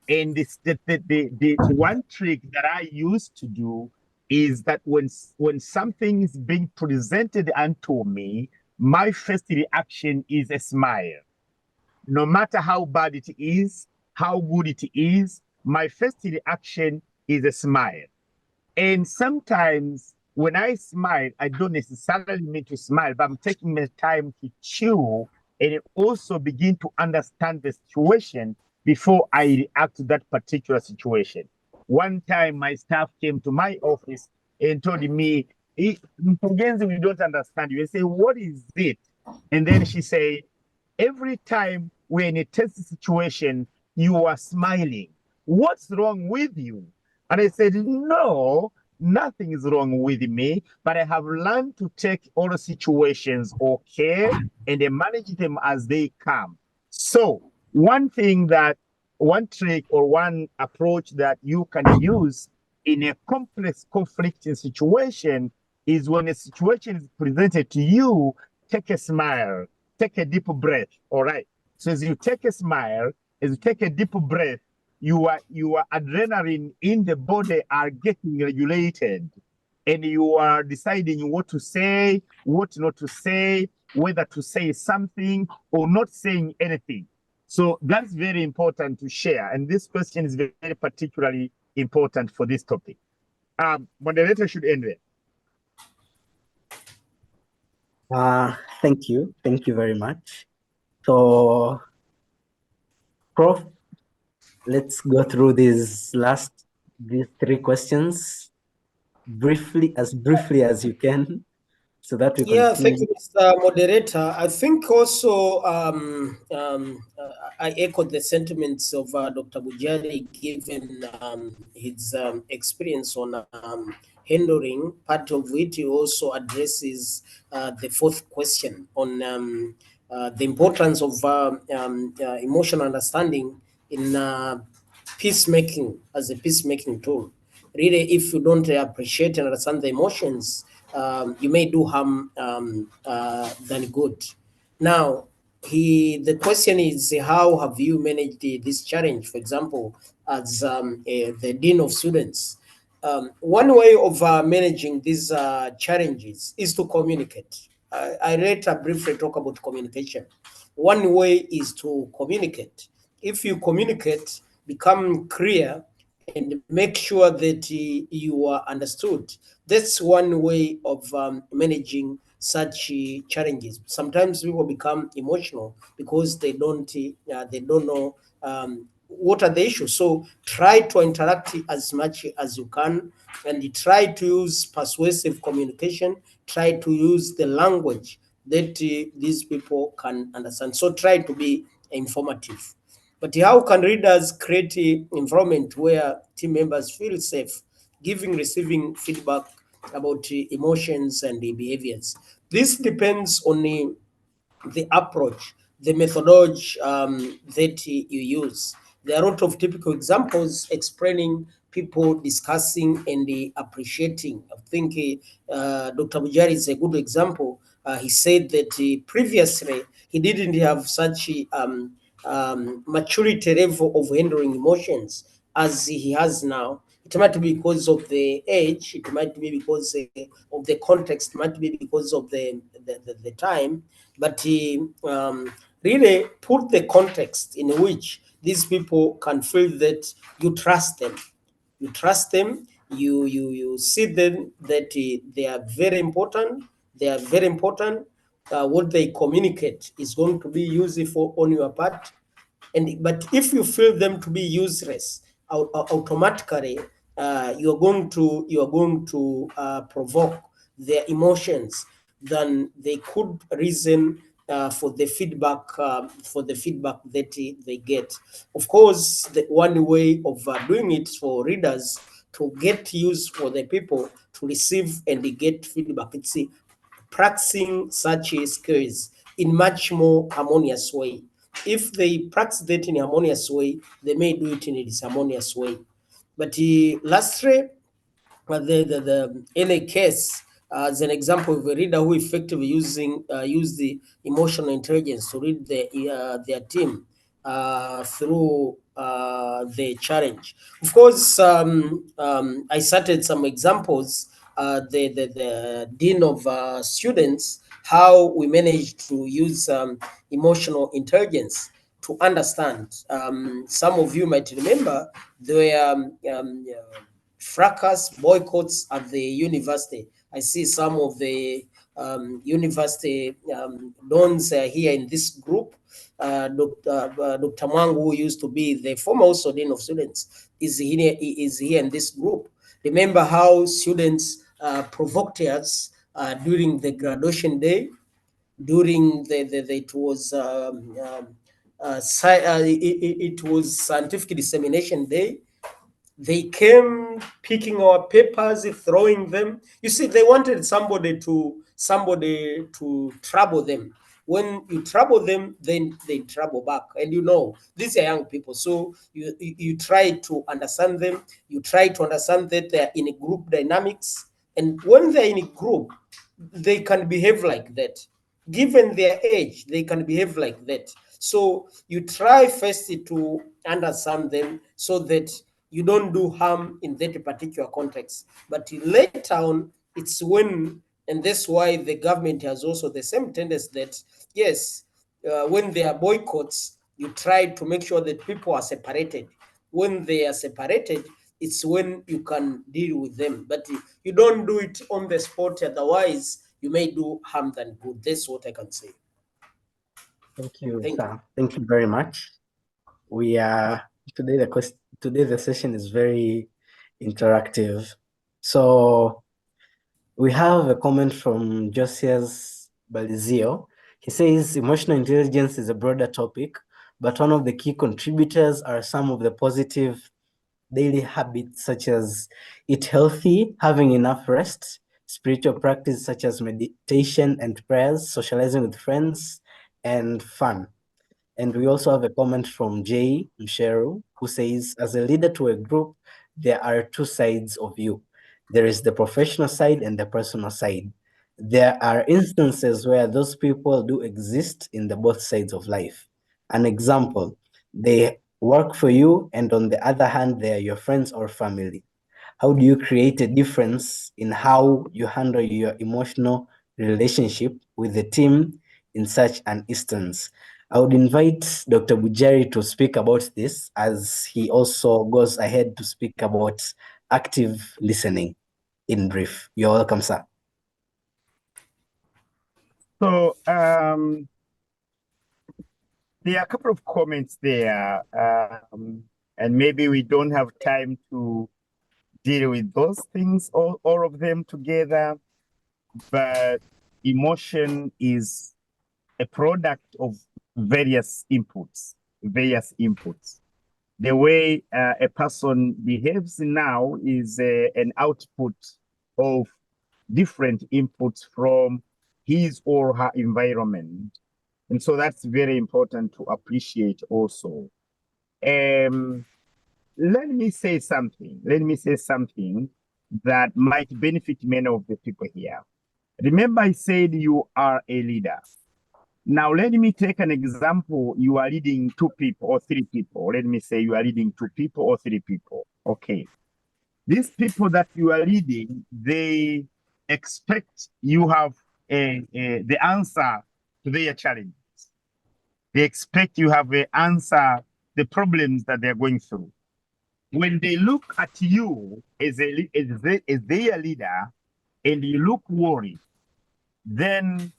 And the one trick that I used to do is that when something is being presented unto me, my first reaction is a smile. No matter how bad it is, how good it is, my first reaction is a smile. And sometimes when I smile, I don't necessarily mean to smile, but I'm taking the time to chew and also begin to understand the situation before I react to that particular situation. One time, my staff came to my office and told me, Mpugenzi, we don't understand you. I say, what is it? And then she said, every time we're in a tense situation, you are smiling. What's wrong with you? And I said, no, nothing is wrong with me, but I have learned to take all the situations okay and then manage them as they come. So one trick or one approach that you can use in a complex conflicting situation is when a situation is presented to you, take a smile, take a deep breath, all right? So as you take a smile, as you take a deep breath, your adrenaline in the body are getting regulated, and you are deciding what to say, what not to say, whether to say something or not saying anything. So that's very important to share. And this question is very, very particularly important for this topic. Moderator should end there. Thank you. Thank you very much. So, Prof, let's go through these three questions briefly as you can, so that we can. Yeah, thank you, Mr. Moderator. I think also I echoed the sentiments of Dr. Bujari, given his experience on handling. Part of it, he also addresses the fourth question on the importance of emotional understanding in peacemaking as a peacemaking tool. Really, if you don't appreciate and understand the emotions, you may do harm than good. Now, the question is, how have you managed this challenge? For example, as the dean of students, one way of managing these challenges is to communicate. I later briefly talk about communication. One way is to communicate. If you communicate, become clear, and make sure that you are understood. That's one way of managing such challenges. Sometimes people become emotional because they don't know what are the issues. So try to interact as much as you can, and try to use persuasive communication. Try to use the language that these people can understand. So try to be informative. But how can readers create an environment where team members feel safe, giving, receiving feedback about emotions and the behaviors? This depends on the approach, the methodology that you use. There are a lot of typical examples explaining people discussing and appreciating. I think Dr. Bujari is a good example. He said that previously he didn't have such maturity level of handling emotions as he has now. It might be because of the age, it might be because of the context, it might be because of the time, but he really put the context in which these people can feel that you trust them. You trust them, you see them that they are very important. They are very important. What they communicate is going to be useful on your part. And but if you feel them to be useless, automatically you're going to provoke their emotions, then they could reason for the feedback that they get. Of course, the one way of doing it for readers to get use for the people to receive and get feedback, it's practicing such skills in much more harmonious way. If they practice that in a harmonious way, they may do it in a disharmonious way. But lastly, in a case, as an example of a reader who effectively use the emotional intelligence to read their team through the challenge. Of course, I cited some examples. The dean of students, how we managed to use emotional intelligence to understand. Some of you might remember there were fracas, boycotts at the university. I see some of the university dons here in this group. Dr. Mwangu, who used to be the former also dean of students, is here in this group. Remember how students provoked us during the graduation day, during it was it was scientific dissemination day. They came picking our papers, throwing them. You see, they wanted somebody to trouble them. When you trouble them, then they trouble back. And you know, these are young people. So you try to understand them. You try to understand that they're in a group dynamics. And when they're in a group, they can behave like that. Given their age, they can behave like that. So you try first to understand them so that you don't do harm in that particular context. But later on, it's when, and that's why the government has also the same tendency that, yes, when there are boycotts, you try to make sure that people are separated. When they are separated, it's when you can deal with them. But you don't do it on the spot, otherwise, you may do harm than good. That's what I can say. Thank you, Thank sir. Thank you very much. We are today the session is very interactive. So we have a comment from Josias Balizio. He says emotional intelligence is a broader topic, but one of the key contributors are some of the positive daily habits such as eat healthy, having enough rest, spiritual practice such as meditation and prayers, socializing with friends, and fun. And we also have a comment from Jay Msheru, who says, as a leader to a group, there are two sides of you. There is the professional side and the personal side. There are instances where those people do exist in the both sides of life. An example, they work for you, and on the other hand, they are your friends or family. How do you create a difference in how you handle your emotional relationship with the team in such an instance? I would invite Dr. Bujari to speak about this, as he also goes ahead to speak about active listening in brief. You're welcome, sir. So there are a couple of comments there, and maybe we don't have time to deal with those things, all of them together, but emotion is a product of various inputs, various inputs. The way a person behaves now is an output of different inputs from his or her environment. And so that's very important to appreciate also. Let me say something. Let me say something that might benefit many of the people here. Remember, I said you are a leader. Now, let me take an example. You are leading 2 people or 3 people. Let me say you are leading 2 people or 3 people. Okay. These people that you are leading, they expect you have the answer to their challenges. They expect you have the answer, the problems that they're going through. When they look at you as their leader and you look worried, then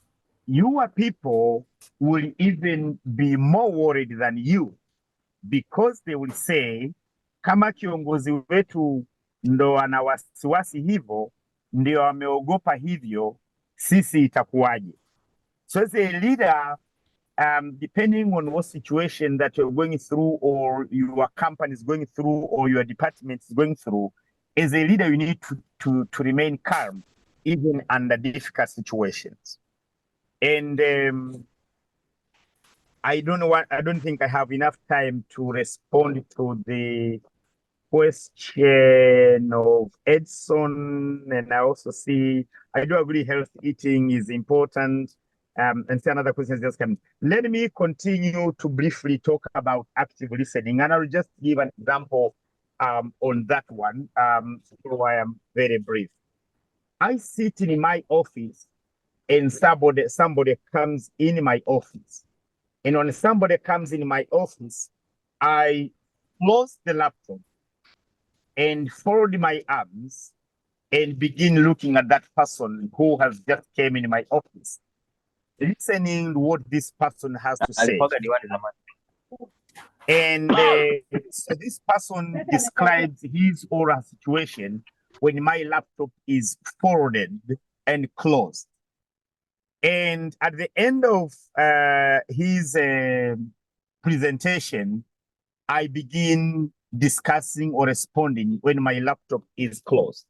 your people will even be more worried than you, because they will say, kama kiongozi wetu ndo ana wasiwasi hivyo, ndio ameogopa hivyo, sisi itakuwaje? So as a leader, depending on what situation that you're going through, or your company is going through, or your department is going through, as a leader, you need to remain calm, even under difficult situations. And I don't think I have enough time to respond to the question of Edson. And I also see, I do agree health eating is important. And see another question just coming. Let me continue to briefly talk about active listening. And I'll just give an example on that one. So I am very brief. I sit in my office and somebody comes in my office. And when somebody comes in my office, I close the laptop and fold my arms and begin looking at that person who has just came in my office, listening to what this person has to say. And so this person describes his or her situation when my laptop is folded and closed. And at the end of his presentation, I begin discussing or responding when my laptop is closed.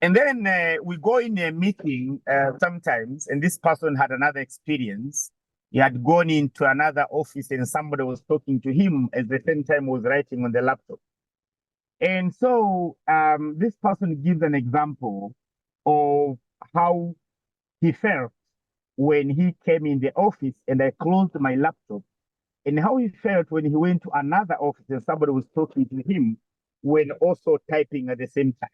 And then we go in a meeting sometimes, and this person had another experience. He had gone into another office and somebody was talking to him at the same time was writing on the laptop. And so this person gives an example of how he felt when he came in the office and I closed my laptop, and how he felt when he went to another office and somebody was talking to him when also typing at the same time.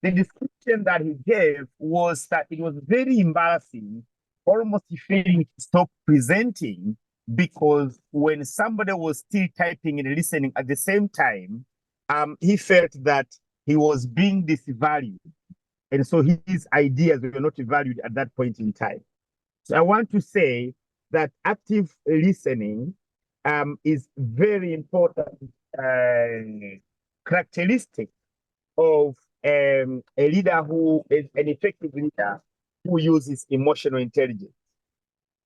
The description that he gave was that it was very embarrassing, almost feeling to stop presenting, because when somebody was still typing and listening at the same time, he felt that he was being disvalued. And so his ideas were not valued at that point in time. So I want to say that active listening is very important characteristic of a leader who is an effective leader who uses emotional intelligence.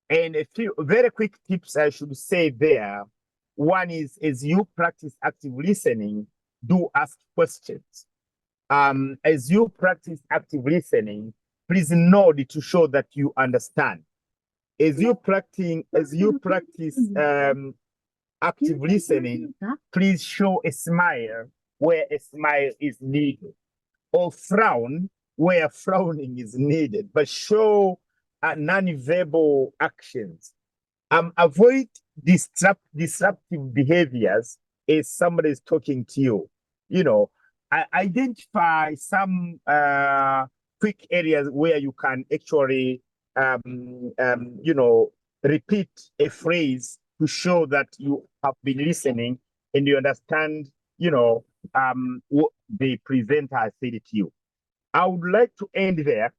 And a few very quick tips I should say there. One is, as you practice active listening, do ask questions. As you practice active listening, please nod to show that you understand. As you practice active listening, please show a smile where a smile is needed, or frown where frowning is needed, but show non-verbal actions. Avoid disruptive behaviors as somebody is talking to you. You know, identify some quick areas where you can actually, you know, repeat a phrase to show that you have been listening and you understand, you know, what the presenter has said to you. I would like to end there.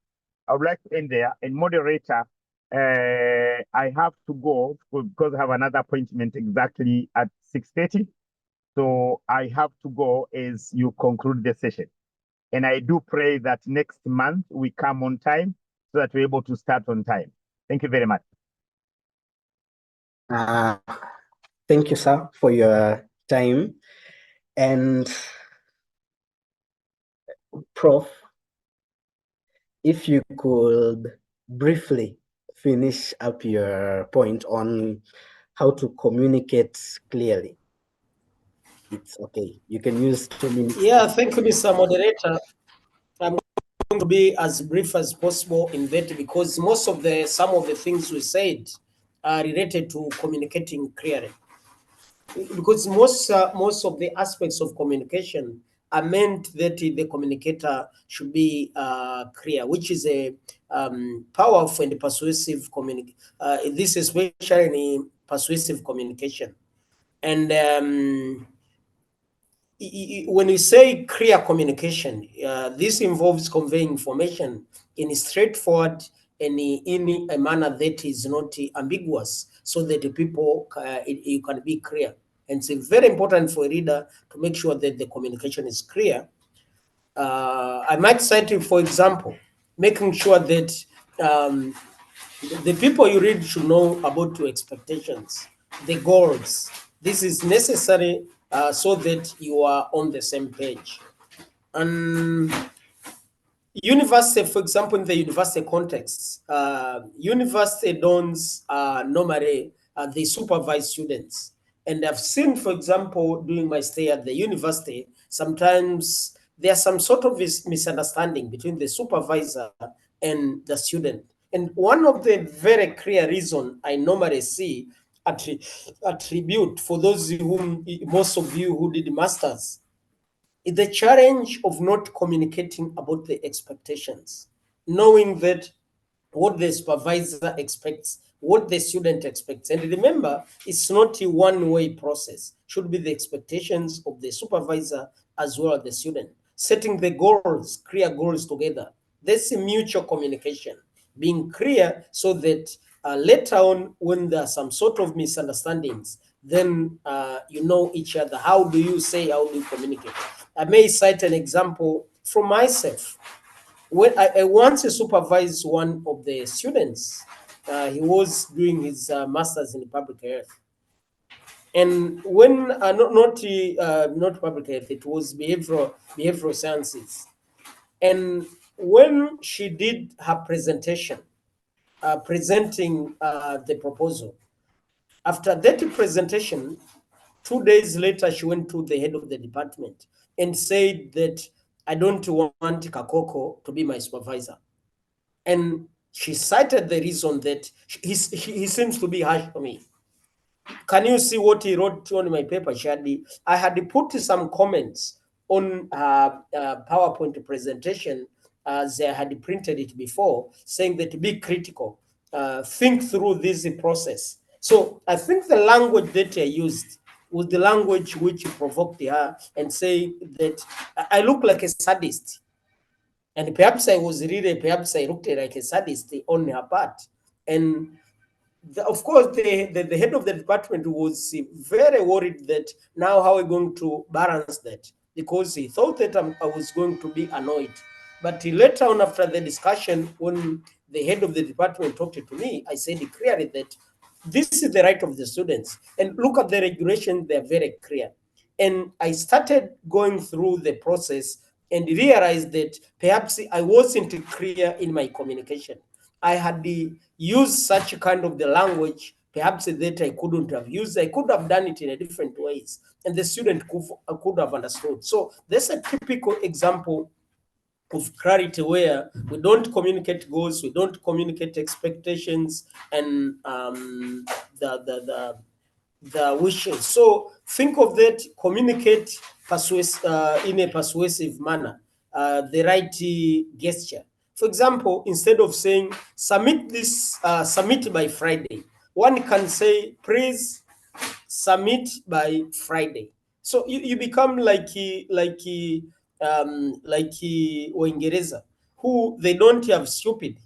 And moderator, I have to go because I have another appointment exactly at 6:30. So I have to go as you conclude the session. And I do pray that next month we come on time so that we're able to start on time. Thank you very much. Thank you, sir, for your time. And Prof, if you could briefly finish up your point on how to communicate clearly. It's okay. You can use 2 minutes. Yeah, thank you, Mr. Moderator. I'm going to be as brief as possible in that because some of the things we said are related to communicating clearly. Because most of the aspects of communication are meant that the communicator should be clear, which is a powerful and persuasive communication. This is especially in persuasive communication. And when we say clear communication, this involves conveying information in a straightforward and in a manner that is not ambiguous, so that the people you can be clear. And it's very important for a reader to make sure that the communication is clear. I might cite, for example, making sure that the people you read should know about your expectations, the goals. This is necessary so that you are on the same page. And university, for example, in the university context, university dons normally they supervise students. And I've seen, for example, during my stay at the university, sometimes there's some sort of misunderstanding between the supervisor and the student. And one of the very clear reason I normally see attribute for those whom, most of you who did masters, is the challenge of not communicating about the expectations, knowing that what the supervisor expects, what the student expects. And remember, it's not a one-way process. Should be the expectations of the supervisor as well as the student. Setting the goals, clear goals together. That's a mutual communication. Being clear so that later on, when there are some sort of misunderstandings, then you know each other. How do you say, how do you communicate? I may cite an example from myself. When I once supervised one of the students, he was doing his master's in public health. And when not public health, it was behavioral sciences. And when she did her presentation, presenting the proposal, after that presentation, 2 days later, she went to the head of the department and said that I don't want Kakoko to be my supervisor. And she cited the reason that he seems to be harsh for me. Can you see what he wrote on my paper? I had put some comments on PowerPoint presentation as I had printed it before, saying that be critical, think through this process. So I think the language that I used was the language which provoked her and say that I look like a sadist. And perhaps I looked like a sadist on her part. And of course, the head of the department was very worried that now how are we going to balance that? Because he thought that I was going to be annoyed. But later on, after the discussion, when the head of the department talked to me, I said clearly that this is the right of the students. And look at the regulation, they're very clear. And I started going through the process and realized that perhaps I wasn't clear in my communication. I had used such kind of the language, perhaps that I couldn't have used. I could have done it in a different ways, and the student could have understood. So that's a typical example of clarity where we don't communicate goals, we don't communicate expectations, and the wishes. So think of that, communicate in a persuasive manner, the right gesture. For example, instead of saying submit by Friday, one can say please submit by Friday. So you become like Uingereza, who they don't have stupid.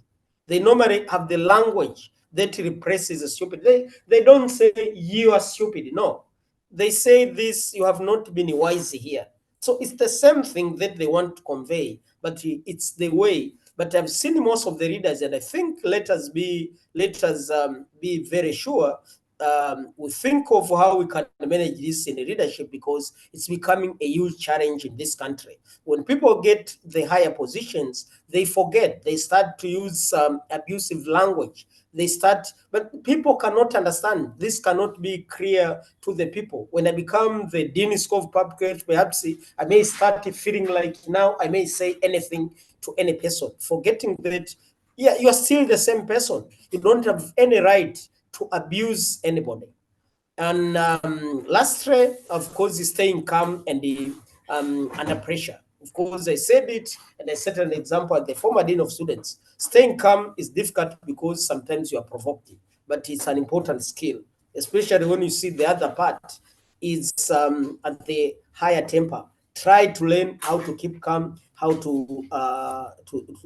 They normally have the language that represses stupid. They don't say you are stupid. No, they say this, you have not been wise here. So it's the same thing that they want to convey, but it's the way. But I've seen most of the readers, and I think let us be very sure we think of how we can manage this in leadership, because it's becoming a huge challenge in this country. When people get the higher positions, they forget, they start to use abusive language. But people cannot understand. This cannot be clear to the people. When I become the Dean School of Public Health, perhaps I may start feeling like now I may say anything to any person, forgetting that, yeah, you are still the same person. You don't have any right to abuse anybody. And lastly, of course, is staying calm and under pressure. Of course, I said it, and I set an example at the former dean of students. Staying calm is difficult because sometimes you are provoked, but it's an important skill, especially when you see the other part is at the higher temper. Try to learn how to keep calm, how to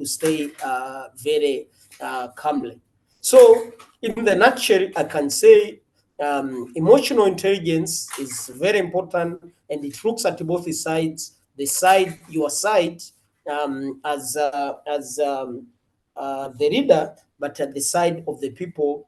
stay very calmly. So, in the nutshell, I can say emotional intelligence is very important, and it looks at both sides. Your side, as the reader, but at the side of the people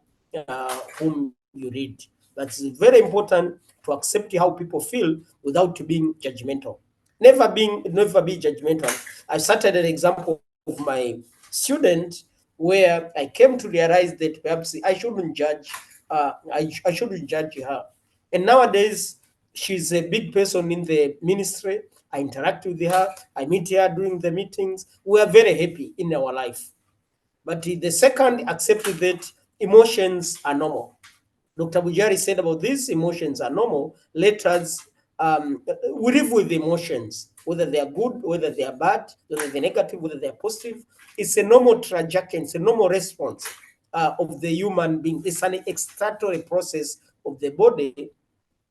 whom you read. That's very important, to accept how people feel without being judgmental. Never be judgmental. I started an example of my student where I came to realize that perhaps I shouldn't judge. I shouldn't judge her. And nowadays, she's a big person in the ministry. I interact with her. I meet her during the meetings. We are very happy in our life. But the second, accepted that emotions are normal. Dr. Bujari said about these emotions are normal. Let us, we live with emotions, whether they are good, whether they are bad, whether they're negative, whether they're positive. It's a normal trajectory, it's a normal response of the human being. It's an excitatory process of the body,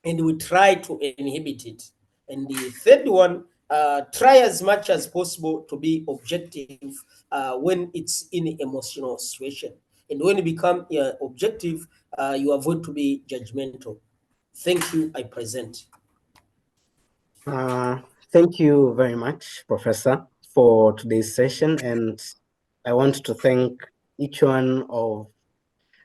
and we try to inhibit it. And the third one, try as much as possible to be objective when it's in an emotional situation. And when you become objective, you avoid to be judgmental. Thank you. I present. Thank you very much, Professor, for today's session. And I want to thank each one of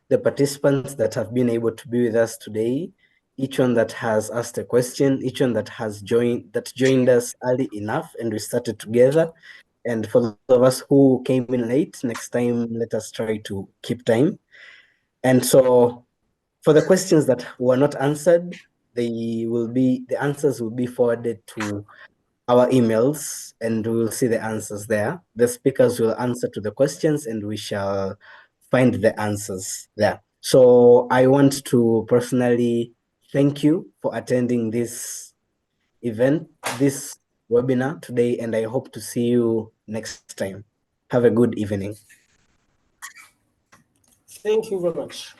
the participants that have been able to be with us today, each one that has asked a question, each one that has joined us early enough and we started together. And for those of us who came in late, next time, let us try to keep time. And so for the questions that were not answered, the answers will be forwarded to our emails and we will see the answers there. The speakers will answer to the questions and we shall find the answers there. So I want to personally thank you for attending this event, this webinar today, and I hope to see you next time. Have a good evening. Thank you very much.